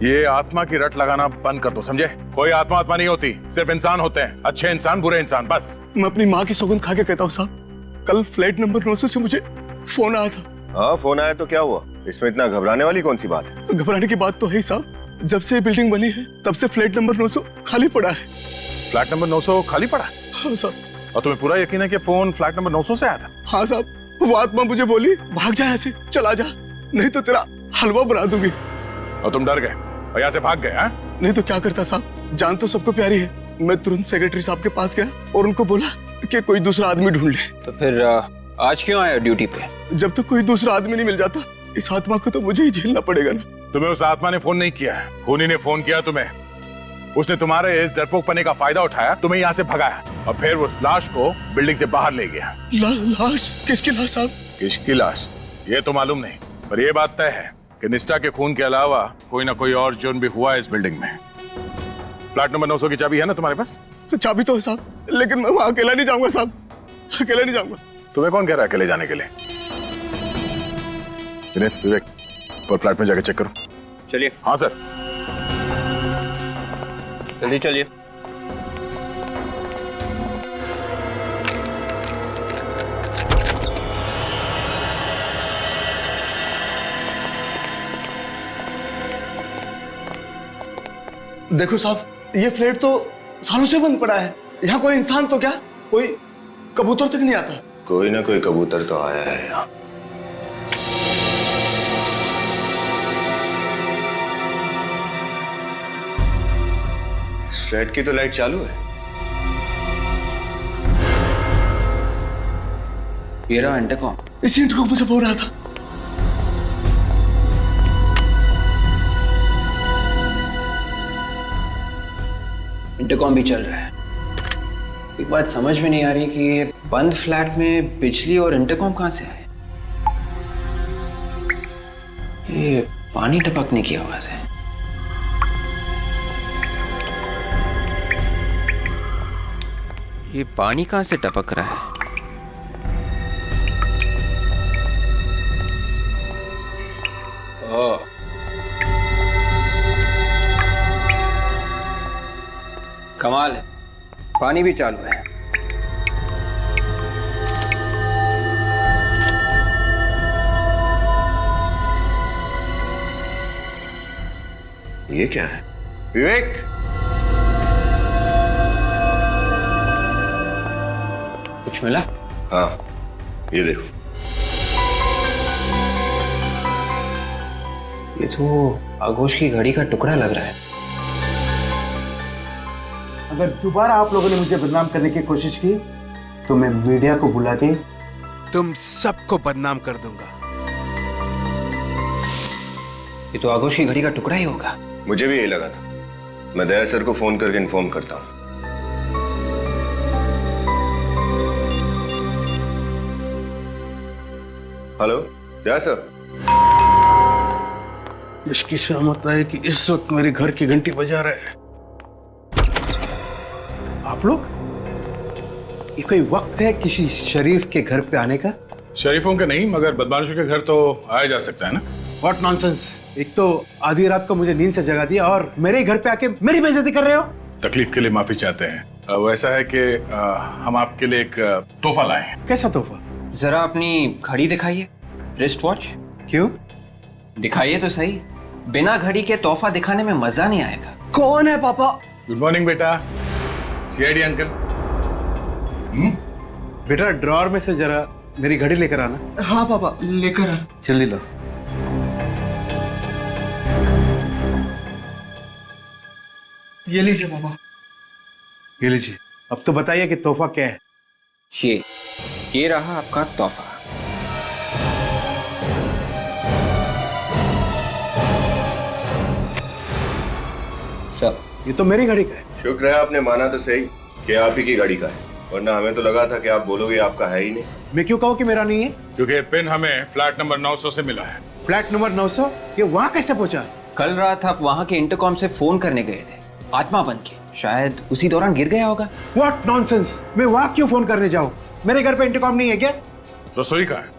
ये आत्मा की रट लगाना बंद कर दो, समझे? कोई आत्मा नहीं होती, सिर्फ इंसान होते हैं। अच्छे इंसान, बुरे इंसान, बस। मैं अपनी माँ की सौगंध खा के कहता हूँ साहब, कल फ्लैट नंबर 900 से मुझे फोन आया था। हाँ, फोन आया तो क्या हुआ? इसमें इतना घबराने वाली कौन सी बात है? घबराने की बात तो है साहब। जब से ये बिल्डिंग बनी है तब से फ्लैट नंबर 900 खाली पड़ा है। फ्लैट नंबर 900 खाली पड़ा? हाँ साहब। और तुम्हें पूरा यकीन है कि फोन फ्लैट नंबर 900 से आया था? हाँ साहब। वो आत्मा मुझे बोली, भाग जा ऐसे, चला जा, नहीं तो तेरा हलवा बना दूंगी। और तुम डर गए और यहाँ से भाग गए? हाँ, नहीं तो क्या करता साहब, जान तो सबको प्यारी है। मैं तुरंत सेक्रेटरी साहब के पास गया और उनको बोला कि कोई दूसरा आदमी ढूंढ ले। तो फिर आज क्यों आया ड्यूटी पे? जब तक कोई दूसरा आदमी नहीं मिल जाता, इस आत्मा को तो मुझे ही झेलना पड़ेगा ना। तुम्हें उस आत्मा ने फोन नहीं किया है, खूनी ने फोन किया तुम्हें। उसने तुम्हारे इस डरपोकपने का फायदा उठाया, तुम्हें यहाँ से भगाया और फिर उस लाश को बिल्डिंग से बाहर ले गया। लाश? किसकी लाश साहब? किसकी लाश ये तो मालूम नहीं, पर यह बात तय है कि निष्ठा के खून के अलावा कोई ना कोई और जुर्म भी हुआ है इस बिल्डिंग में। फ्लैट नंबर 900 की चाबी है ना तुम्हारे पास? चाबी तो है साहब, लेकिन मैं वहां अकेला नहीं जाऊंगा साहब, अकेला नहीं जाऊंगा। तुम्हें कौन कह रहा है अकेले जाने के लिए? विवेक, और फ्लैट में जाके चेक करो। चलिए। हाँ सर। जल्दी चलिए। देखो साहब, ये फ्लैट तो सालों से बंद पड़ा है। यहाँ कोई इंसान तो क्या, कोई कबूतर तक नहीं आता। कोई ना कोई कबूतर तो आया है यहाँ। फ्लैट की तो लाइट चालू है। ये रहा इंटरकॉम। इस इंटरकॉम पे सब हो रहा था। इंटरकॉम भी चल रहा है। एक बात समझ में नहीं आ रही कि ये बंद फ्लैट में बिजली और इंटरकॉम कहां से आए? ये पानी टपकने की आवाज है। ये पानी कहां से टपक रहा है? ओह, कमाल है, पानी भी चालू है। ये क्या है? विवेक, कुछ मिला? हाँ, ये देखो। ये तो आगोश की घड़ी का टुकड़ा लग रहा है। अगर दोबारा आप लोगों ने मुझे बदनाम करने की कोशिश की तो मैं मीडिया को बुला के तुम सबको बदनाम कर दूंगा। ये तो आगोश की घड़ी का टुकड़ा ही होगा। मुझे भी यही लगा था। मैं दया सर को फोन करके इन्फॉर्म करता हूँ। हेलो, क्या सर? इसकी सहमत है कि इस वक्त मेरे घर की घंटी बजा रहे हैं। आप लोग? ये कोई वक्त है किसी शरीफ के घर पे आने का? शरीफों के नहीं, मगर बदमाशों के घर तो आया जा सकता है ना। What nonsense! एक तो आधी रात को मुझे नींद से जगा दिया और मेरे घर पे आके मेरी बेइज्जती कर रहे हो। तकलीफ के लिए माफी चाहते हैं। वो ऐसा है कि हम आपके लिए एक तोहफा लाए हैं। कैसा तोहफा? जरा अपनी घड़ी दिखाइए, रिस्ट वॉच। क्यों? दिखाइए तो सही। बिना घड़ी के तोहफा दिखाने में मजा नहीं आएगा। कौन है पापा? गुड मॉर्निंग बेटा, सीआईडी अंकल। बेटा ड्रॉअर में से जरा मेरी घड़ी लेकर आना। हाँ पापा, लेकर आ। जल्दी लो। ये लीजिए पापा। ये लीजिए। अब तो बताइए कि तोहफा क्या है? ये रहा आपका तोहफा। सर, ये तो मेरी घड़ी का है। शुक्र है आपने माना तो सही कि आप ही की गाड़ी का है, वरना हमें तो लगा था कि आप बोलोगे आपका है ही नहीं। मैं क्यों कहूँ कि मेरा नहीं है? क्योंकि पिन हमें फ्लैट नंबर 900 से मिला है। Flat number 900? ये वहाँ कैसे पहुंचा? कल रात आप वहाँ के इंटरकॉम से फोन करने गए थे, आत्मा बन के। शायद उसी दौरान गिर गया होगा। What nonsense! मैं वहाँ क्यों फोन करने जाऊँ? मेरे घर पे इंटरकॉम नहीं है क्या? रसोई का है।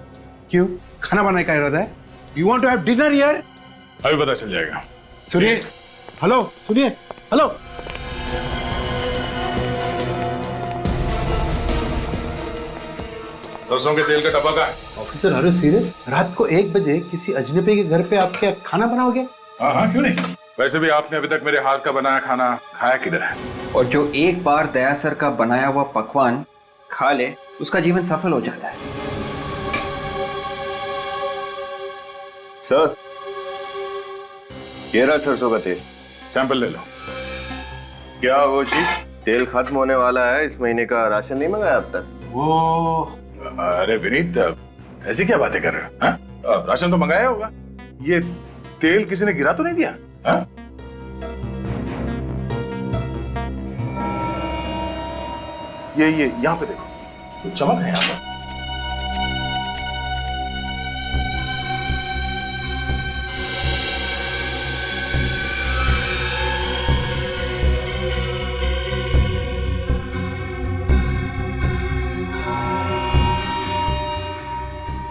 क्यों? खाना बनाने का इरादा है? You want to have dinner here? अभी पता चल जाएगा। सुनिए, हेलो, सुनिए, हेलो। सरसों के तेल का डब्बा का है। Officer, are you serious? रात को 1 बजे किसी अजनबी के घर पे आप क्या खाना बनाओगे? हाँ, क्यों नहीं। वैसे भी आपने अभी तक मेरे हाथ का बनाया खाना खाया किधर है? और जो एक बार दया सर का बनाया हुआ पकवान खा ले, उसका जीवन सफल हो जाता है। सर, ये रहा सरसों का तेल, सैंपल ले लो। क्या वो चीज? तेल खत्म होने वाला है, इस महीने का राशन नहीं मंगाया अब तक? वो अरे विनीत, ऐसी क्या बातें कर रहे हो? हाँ? राशन तो मंगाया होगा। ये तेल किसी ने गिरा तो नहीं दिया? हाँ? ये यहाँ पे देखो, तो चमक है यहाँ पर।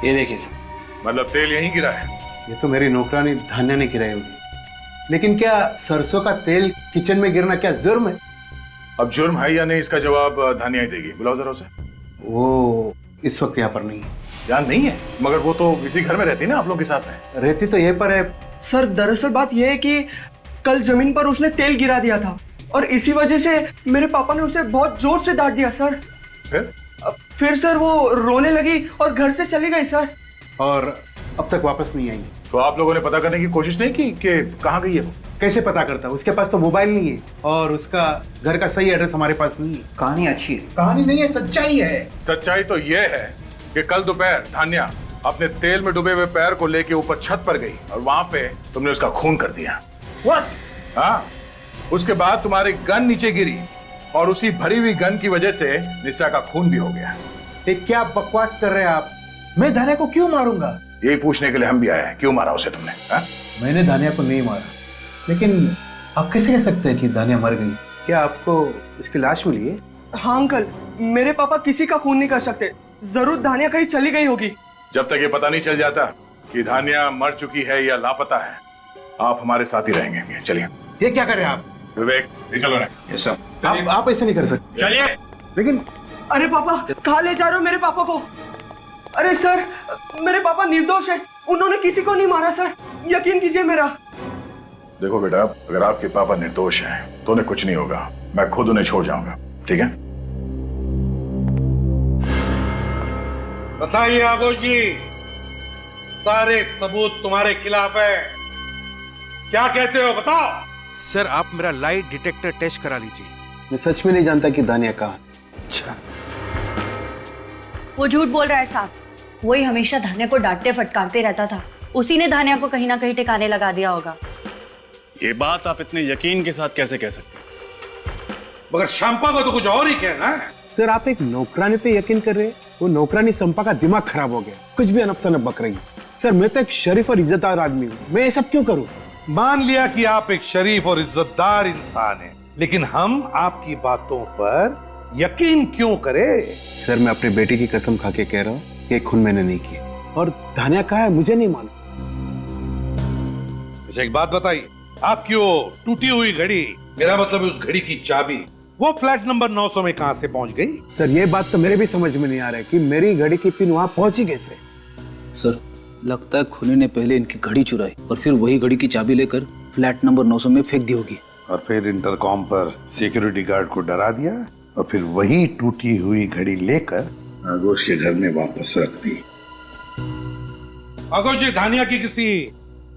ये देखिए सर। मतलब तेल यहीं गिरा है? ये तो मेरी नौकरानी धान्या ने गिराई होगी। लेकिन क्या सरसों का तेल किचन में गिरना क्या जुर्म है? अब जुर्म है या नहीं, इसका जवाब धानिया ही देगी। बुलाओ जरा उसे। वो इस वक्त यहाँ पर नहीं है। यहाँ नहीं है? मगर वो तो इसी घर में रहती ना आप लोग के साथ में। रहती तो ये पर है। सर, दरअसल बात यह है कि कल जमीन पर उसने तेल गिरा दिया था और इसी वजह से मेरे पापा ने उसे बहुत जोर से डांट दिया सर। फिर सर वो रोने लगी और घर से चली गई सर। और अब तक वापस नहीं आई। तो आप लोगों ने पता करने की कोशिश नहीं की कि कहाँ गई है वो? कैसे पता करता? उसके पास तो मोबाइल नहीं है और उसका घर का सही एड्रेस हमारे पास नहीं है। कहानी अच्छी है। कहानी नहीं है, सच्चाई है। सच्चाई तो यह है कि कल दोपहर धान्या अपने तेल में डूबे हुए पैर को लेके ऊपर छत पर गई और वहां पे तुमने उसका खून कर दिया। What? हाँ, उसके बाद तुम्हारी गन नीचे गिरी और उसी भरी हुई गन की वजह से निष्ठा का खून भी हो गया। ये क्या बकवास कर रहे हैं आप? मैं धान्या को क्यों मारूंगा? यही पूछने के लिए हम भी आए हैं, क्यों मारा उसे तुमने? हा? मैंने धान्या को नहीं मारा, लेकिन आप कैसे कह सकते हैं कि धान्या मर गई? क्या आपको इसकी लाश मिली है? हाँ अंकल, मेरे पापा किसी का खून नहीं कर सकते। जरूर धान्या कहीं चली गई होगी। जब तक ये पता नहीं चल जाता कि धान्या मर चुकी है या लापता है, आप हमारे साथ ही रहेंगे। चलिए। ये क्या कर रहे हैं आप? विवेक, ये चलो ना। Yes sir. आप ऐसे नहीं कर सकते। चलिए। लेकिन अरे पापा, कहाँ ले जा रहे हो मेरे पापा को? अरे सर, मेरे पापा निर्दोष है, उन्होंने किसी को नहीं मारा सर, यकीन कीजिए मेरा। देखो बेटा, अगर आपके पापा निर्दोष हैं तो उन्हें कुछ नहीं होगा। मैं खुद उन्हें छोड़ जाऊंगा, ठीक है? बताइए आगोश जी, सारे सबूत तुम्हारे खिलाफ है, क्या कहते हो बताओ? सर, आप मेरा लाई डिटेक्टर टेस्ट करा लीजिए। मैं सच में नहीं जानता कि धान्या कहाँ। अच्छा, वो झूठ बोल रहा है साहब। वही हमेशा धान्या को डांटते फटकारते रहता था, उसी ने धान्या को कहीं ना कहीं ठिकाने लगा दिया होगा। ये बात आप इतने यकीन के साथ कैसे कह सकते हैं? मगर शंपा को तो कुछ और ही कहना है। सर आप एक नौकरानी पे यकीन कर रहे हैं? वो नौकरानी संपा का दिमाग खराब हो गया, कुछ भी अनफसनफ बक रही है। सर मैं तो एक शरीफ और इज्जतदार आदमी हूँ, मैं ये सब क्यों करूँ? मान लिया कि आप एक शरीफ और इज्जतदार इंसान हैं, लेकिन हम आपकी बातों पर यकीन क्यों करें? सर मैं अपनी बेटी की कसम खा के कह रहा हूँ कि खून मैंने नहीं किया, और धानिया कहाँ है मुझे नहीं मालूम। मुझे एक बात बताइए, आपकी वो टूटी हुई घड़ी, मेरा मतलब उस घड़ी की चाबी, वो फ्लैट नंबर 900 में कहां से पहुंच गई? सर ये बात तो मेरे भी समझ में नहीं आ रहा है कि मेरी घड़ी की पिन वहां पहुंची कैसे। सर लगता है खूनी ने पहले इनकी घड़ी चुराई और फिर वही घड़ी की चाबी लेकर फ्लैट नंबर 900 में फेंक दी होगी, और फिर इंटरकॉम पर सिक्योरिटी गार्ड को डरा दिया, और फिर वही टूटी हुई घड़ी लेकर आगोश के घर में वापस रख दी। आगोश जी, धानिया की किसी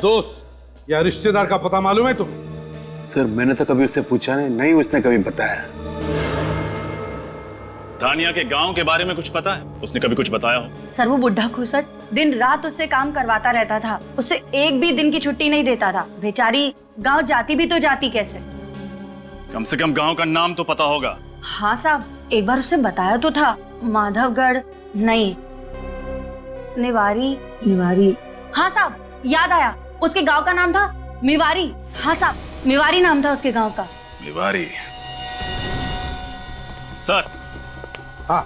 दोस्त या रिश्तेदार का पता मालूम है तुम्हें? सर मैंने तो कभी उससे पूछा नहीं, उसने कभी बताया। धानिया के गांव के बारे में कुछ पता है? उसने कभी कुछ बताया हो? सर वो बुढ़ा खुसट दिन रात उससे काम करवाता रहता था, उससे एक भी दिन की छुट्टी नहीं देता था। बेचारी गांव जाती भी तो जाती कैसे? कम से कम गांव का नाम तो पता होगा। हाँ साहब, एक बार उससे बताया तो था, माधवगढ़ नहीं, निवारी। हाँ साहब याद आया, उसके गांव का नाम था मिवारी। हाँ साहब, मिवारी नाम था उसके गांव का। मिवारी। सर। हाँ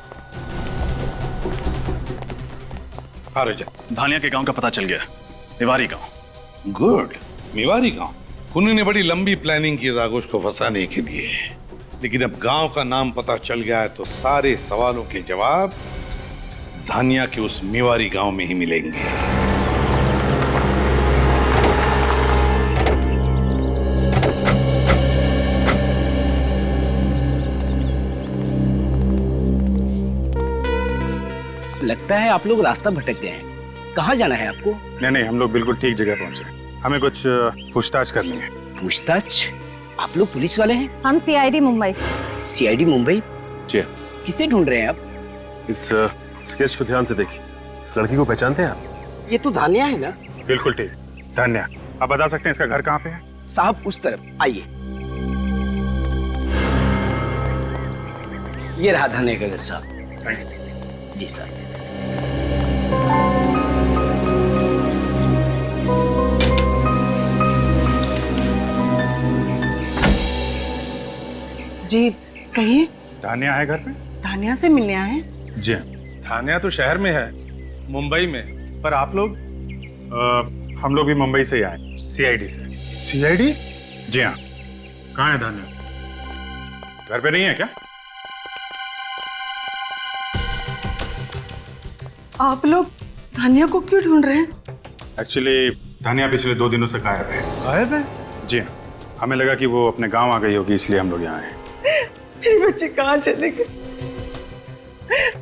राजा, धानिया के गांव का पता चल गया, मिवारी गांव। गुड, मिवारी गांव। खूनी ने बड़ी लंबी प्लानिंग की आगोश को फंसाने के लिए, लेकिन अब गांव का नाम पता चल गया है तो सारे सवालों के जवाब धानिया के उस मिवारी गांव में ही मिलेंगे। लगता है आप लोग रास्ता भटक गए हैं। कहाँ जाना है आपको? नहीं, हम लोग बिल्कुल ठीक जगह पहुंचे। हमें कुछ पूछताछ करनी है। पूछताछ? आप लोग पुलिस वाले हैं? हम सीआईडी मुंबई। सीआईडी मुंबई? जी। किसे ढूंढ रहे हैं आप? इस स्केच को ध्यान से देखिए, इस लड़की को पहचानते हैं आप? ये तो धानिया है ना? बिल्कुल ठीक, धानिया। आप बता सकते हैं इसका घर कहाँ पे है? साहब उस तरफ आइए। ये रहा धानिया का घर साहब। जी साहब। जी कहिए। धानिया है घर पे? धानिया से मिलने आए? जी। धानिया तो शहर में है, मुंबई में, पर आप लोग? हम लोग भी मुंबई से ही आए, सीआईडी से। सीआईडी? जी हाँ। कहाँ है धानिया? घर पे नहीं है क्या? आप लोग धानिया को क्यों ढूंढ रहे हैं? एक्चुअली धानिया पिछले 2 दिनों से गायब है। गायब है? जी हाँ, हमें लगा कि वो अपने गांव आ गई होगी, इसलिए हम लोग यहाँ आए। मेरे बच्चे कहाँ चले गए?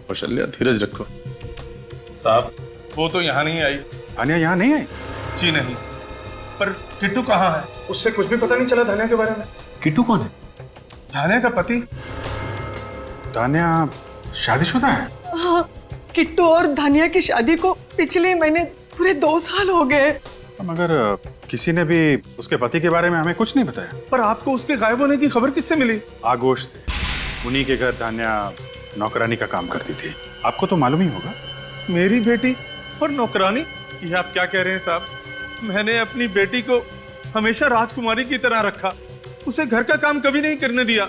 कौशल्या धीरज रखो। साहब वो तो यहाँ नहीं आई। धानिया यहाँ नहीं आई? जी नहीं। पर किट्टू कहाँ है? उससे कुछ भी पता नहीं चला धानिया के बारे में। किट्टू कौन है? धानिया का पति। धानिया शादीशुदा है? हाँ, किट्टू और धानिया की शादी को पिछले महीने पूरे 2 साल हो गए। मगर किसी ने भी उसके पति के बारे में हमें कुछ नहीं बताया। पर आपको उसके गायब होने की खबर किससे मिली? आगोश से। उन्हीं के घर धानिया नौकरानी का काम करती थी, आपको तो मालूम ही होगा। मेरी बेटी और नौकरानी? ये आप क्या कह रहे हैं साहब? मैंने अपनी बेटी को हमेशा राजकुमारी की तरह रखा, उसे घर का काम कभी नहीं करने दिया।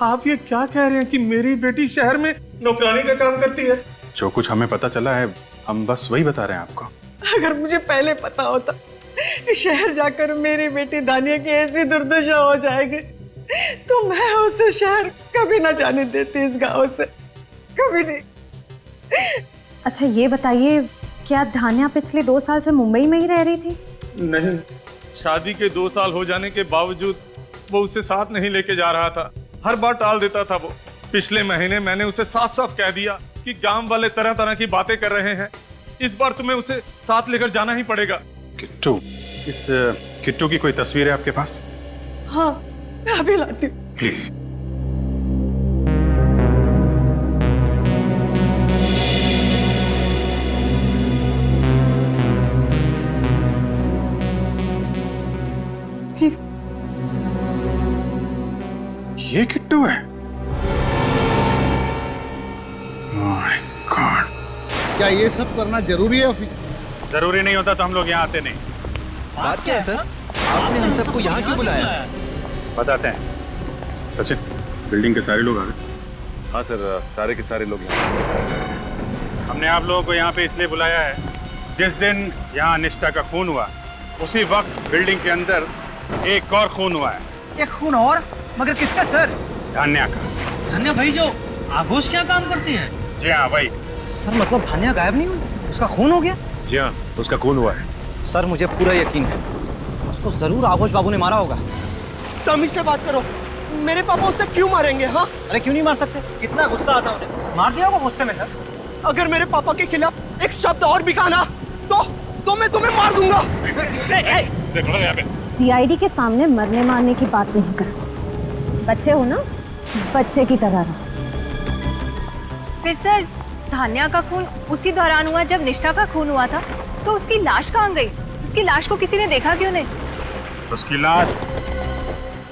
आप ये क्या कह रहे हैं कि मेरी बेटी शहर में नौकरानी का काम करती है? जो कुछ हमें पता चला है हम बस वही बता रहे हैं आपको। अगर मुझे पहले पता होता कि शहर जाकर मेरी बेटी धानिया की ऐसी दुर्दशा हो जाएगी तो मैं उसे शहर कभी ना जाने देती, इस गांव से कभी नहीं। अच्छा ये बताइए, क्या धानिया पिछले 2 साल से मुंबई में ही रह रही थी? नहीं, शादी के 2 साल हो जाने के बावजूद वो उसे साथ नहीं लेके जा रहा था, हर बार टाल देता था वो। पिछले महीने मैंने उसे साफ साफ कह दिया कि गांव वाले तरह तरह की बातें कर रहे हैं, इस बार तुम्हें उसे साथ लेकर जाना ही पड़ेगा। किट्टू, इस किट्टू की कोई तस्वीर है आपके पास? हाँ, मैं अभी लाती हूँ। प्लीज। ये किट्टू है? क्या ये सब करना जरूरी है ऑफिसर? जरूरी नहीं होता तो हम लोग यहाँ आते नहीं। बात क्या है सर? आपने हम सबको यहाँ क्यों बुलाया? बताते हैं। सचिन, बिल्डिंग के सारे लोग आ गए? हाँ सर, सारे के सारे लोग यहाँ। हमने आप लोगों को यहाँ पे इसलिए बुलाया है, जिस दिन यहाँ निष्ठा का खून हुआ उसी वक्त बिल्डिंग के अंदर एक और खून हुआ है। एक खून और? मगर किसका सर? धान्या का। धान्या भाई जो आघोष क्या काम करती है? जी हाँ भाई। सर मतलब धान्या गायब नहीं हुई, उसका खून हो गया? जी हाँ, उसका खून हुआ है। सर मुझे पूरा यकीन है उसको जरूर आघोष बाबू ने मारा होगा। तमीज से बात करो, मेरे पापा उससे क्यों मारेंगे? हाँ अरे क्यों नहीं मार सकते? कितना गुस्सा आता उन्हें, मार दिया होगा गुस्से में सर। अगर मेरे पापा के खिलाफ एक शब्द और भी कहा ना तो मैं तुम्हें मार दूंगा। सीआईडी के सामने मरने मारने की बात नहीं कर, बच्चे हो ना, बच्चे की तरह रहो। फिर सर, धान्या का खून उसी दौरान हुआ जब निष्ठा का खून हुआ था, तो उसकी लाश कहाँ गई? उसकी लाश को किसी ने देखा क्यों नहीं? उसकी लाश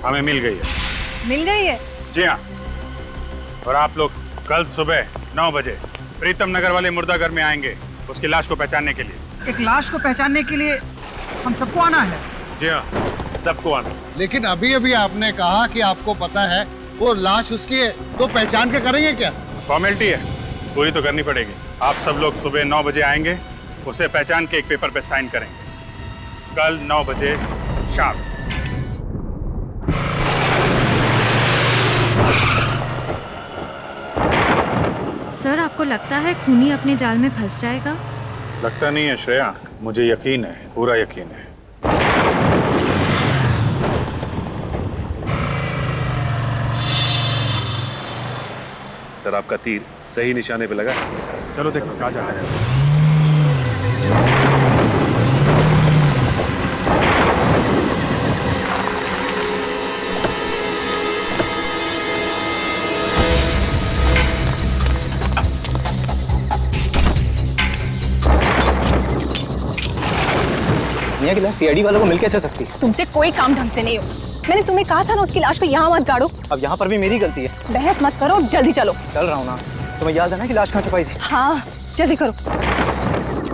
हमें मिल गई है। मिल गई है? जी हाँ। और आप लोग कल सुबह 9 बजे प्रीतम नगर वाले मुर्दाघर में आएंगे उसकी लाश को पहचानने के लिए। एक लाश को पहचानने के लिए हम सबको आना है? जी हाँ, सबको आना। लेकिन अभी अभी आपने कहा कि आपको पता है वो लाश उसकी है, तो पहचान के करेंगे क्या? फॉर्मेलिटी है, पूरी तो करनी पड़ेगी। आप सब लोग सुबह 9 बजे आएंगे, उसे पहचान के एक पेपर पे साइन करेंगे। कल 9 बजे शाम। सर, आपको लगता है खूनी अपने जाल में फंस जाएगा? लगता नहीं है श्रेया, मुझे यकीन है, पूरा यकीन है। सर आपका तीर सही निशाने पे लगा। चलो देखो कहाँ जा रहा है। की लाश सीआईडी वालों को मिल कैसे सकती है? तुमसे कोई काम ढंग से नहीं हो। मैंने तुम्हें कहा था ना उसकी लाश को यहाँ मत गाड़ो। अब यहाँ पर भी मेरी गलती है। बहस मत करो, जल्दी चलो। चल रहा हूँ ना। तुम्हें याद है ना कि लाश कहाँ छुपाई थी? हाँ जल्दी करो।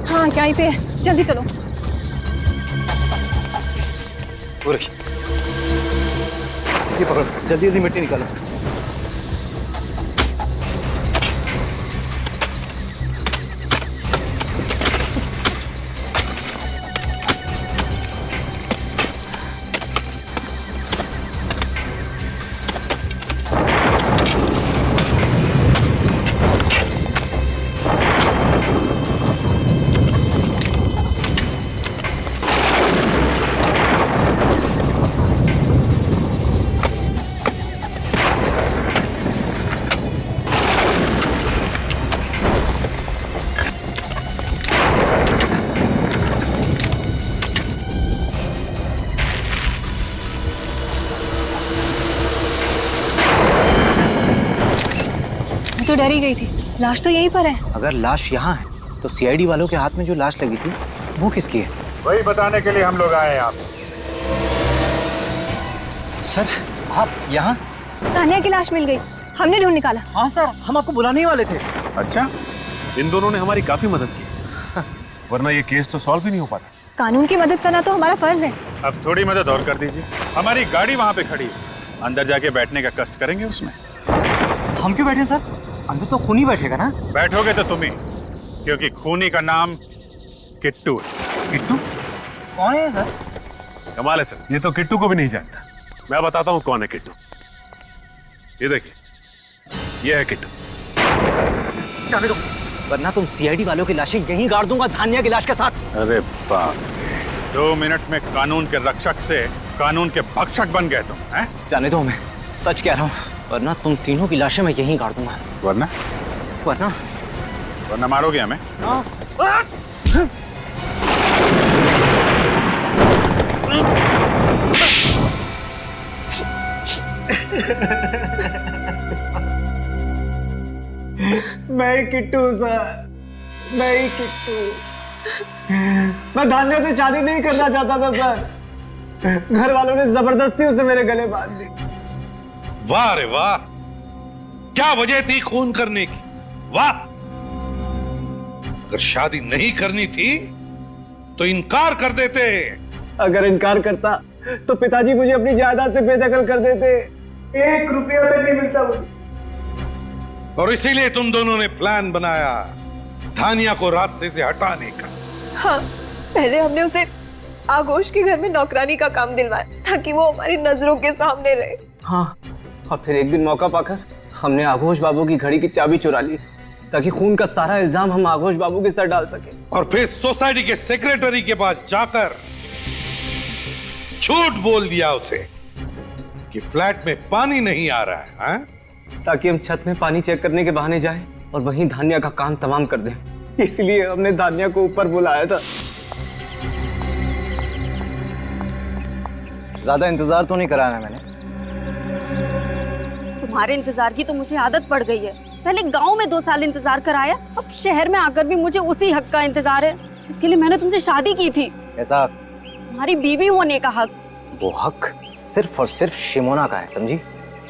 हाँ यहीं पे है, जल्दी चलो। ये पकड़ो, जल्दी जल्दी मिट्टी निकालो। तो डर ही गई थी, लाश तो यहीं पर है। अगर लाश यहाँ है तो सीआईडी वालों के हाथ में जो लाश लगी थी वो किसकी है? वही बताने के लिए हम लोग आए आप। सर आप यहाँ? तानिया की लाश मिल गई, हमने ढूंढ निकाला। हाँ सर, हम आपको बुलाने ही वाले थे। अच्छा, इन दोनों ने हमारी काफी मदद की, वरना ये केस तो सॉल्व ही नहीं हो पाता। कानून की मदद करना तो हमारा फर्ज है। अब थोड़ी मदद और कर दीजिए। हमारी गाड़ी वहाँ पे खड़ी है, अंदर जाके बैठने का कष्ट करेंगे उसमें। हम क्यों बैठे सर? अंदर तो खूनी बैठेगा ना। बैठोगे तो तुम ही, क्योंकि खूनी का नाम किट्टू है। किट्टू कौन है सर? कमाल है सर, ये तो किट्टू को भी नहीं जानता। मैं बताता हूँ कौन है किट्टू। ये देखिए, ये है किट्टू। जाने दो, वरना तुम सीआईडी वालों की लाशें यहीं गाड़ दूंगा धान्या की लाश के साथ। अरे बाप, 2 मिनट में कानून के रक्षक से कानून के भक्षक बन गए तुम, हैं? जाने दो, मैं सच कह रहा हूँ, वरना तुम तीनों की लाशें मैं यहीं गाड़ दूंगा। वरना? वरना मारोगे हमें? मैं ही किट्टू सर, मैं ही किट्टू। मैं धान्या से शादी नहीं करना चाहता था सर, घर वालों ने जबरदस्ती उसे मेरे गले बांध दी। वाह रे वाह, क्या वजह थी खून करने की? वाह, अगर शादी नहीं करनी थी तो इनकार कर देते। अगर इनकार करता तो पिताजी मुझे अपनी जायदाद से बेदखल कर देते। 1 रुपया तक नहीं मिलता मुझे। और इसीलिए तुम दोनों ने प्लान बनाया धानिया को रास्ते से हटाने का। हाँ, पहले हमने उसे आगोश के घर में नौकरानी का काम दिलवाया ताकि वो हमारी नजरों के सामने रहे। हाँ, और फिर एक दिन मौका पाकर हमने आगोश बाबू की घड़ी की चाबी चुरा ली ताकि खून का सारा इल्जाम हम आगोश बाबू के सर डाल सके। और फिर सोसाइटी के सेक्रेटरी के पास जाकर झूठ बोल दिया उसे कि फ्लैट में पानी नहीं आ रहा है, हाँ? ताकि हम छत में पानी चेक करने के बहाने जाएं और वहीं धान्या का काम तमाम कर दें। इसलिए हमने धान्या को ऊपर बुलाया था। ज्यादा इंतजार तो नहीं कराना मैंने। तुम्हारे इंतजार की तो मुझे आदत पड़ गई है। पहले गांव में 2 साल इंतजार कराया, अब शहर में आकर भी मुझे उसी हक का इंतजार है जिसके लिए मैंने तुमसे शादी की थी। ऐसा तुम्हारी बीवी होने का हक। वो हक सिर्फ और सिर्फ शिमोना का है, समझी?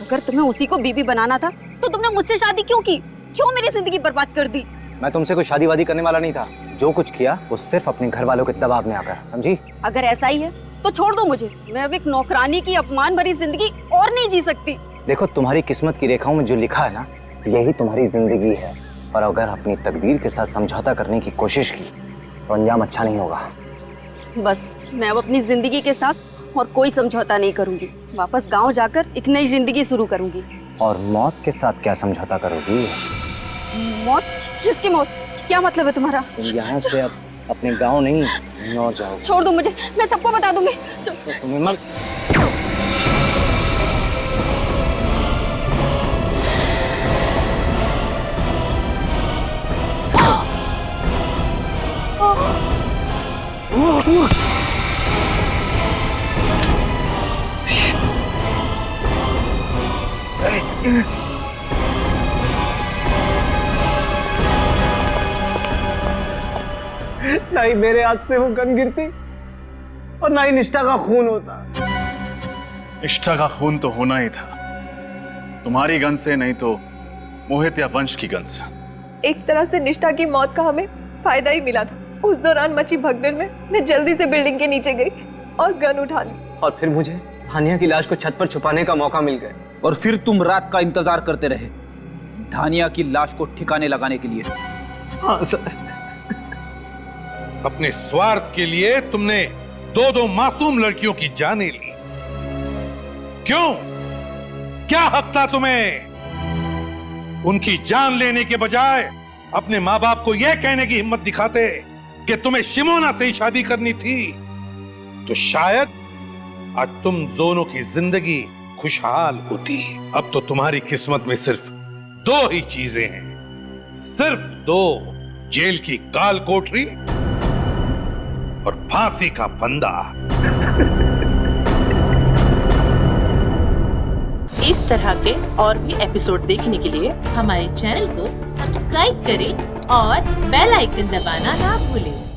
अगर तुम्हें उसी को बीवी बनाना था तो तुमने मुझसे शादी क्यों की? क्यों मेरी जिंदगी बर्बाद कर दी? मैं तुमसे कोई शादी वादी करने वाला नहीं था। जो कुछ किया वो सिर्फ अपने घर वालों के दबाव में आकर, समझी? अगर ऐसा ही है तो छोड़ दो मुझे। मैं अब एक नौकरानी की अपमान भरी जिंदगी और नहीं जी सकती। देखो, तुम्हारी किस्मत की रेखाओं में जो लिखा है ना, यही तुम्हारी जिंदगी है। और अगर अपनी तकदीर के साथ समझौता करने की कोशिश की तो अंजाम अच्छा नहीं होगा। बस मैं अब अपनी जिंदगी के साथ और कोई समझौता नहीं करूंगी। वापस गांव जाकर एक नई जिंदगी शुरू करूंगी। और मौत के साथ क्या समझौता करोगी? मौत? किसकी मौत? क्या मतलब है तुम्हारा? तुम यहाँ से अब अपने गांव नहीं नौ जाओ। छोड़ दो मुझे, मैं सबको बता दूंगी। तो तुम्हें मत ना ही मेरे हाथ से वो गन गिरती और ना ही निष्ठा का खून होता। निष्ठा का खून तो होना ही था, तुम्हारी गन से नहीं तो मोहित या वंश की गन से। एक तरह से निष्ठा की मौत का हमें फायदा ही मिला था। उस दौरान मची भगदड़ में मैं जल्दी से बिल्डिंग के नीचे गई और गन उठा ली। और फिर मुझे धानिया की लाश को छत पर छुपाने का मौका मिल गया। और फिर तुम रात का इंतजार करते रहे धानिया की लाश को ठिकाने लगाने के लिए। हाँ सर। अपने स्वार्थ के लिए तुमने 2 मासूम लड़कियों की जानें ली। क्यों? क्या हक था तुम्हें? उनकी जान लेने के बजाय अपने माँ बाप को यह कहने की हिम्मत दिखाते कि तुम्हें शिमोना से ही शादी करनी थी, तो शायद आज तुम दोनों की जिंदगी खुशहाल होती। अब तो तुम्हारी किस्मत में सिर्फ 2 ही चीजें हैं, सिर्फ 2, जेल की काल कोठरी और फांसी का फंदा। इस तरह के और भी एपिसोड देखने के लिए हमारे चैनल को सब्सक्राइब करें और बेल आइकन दबाना ना भूलें।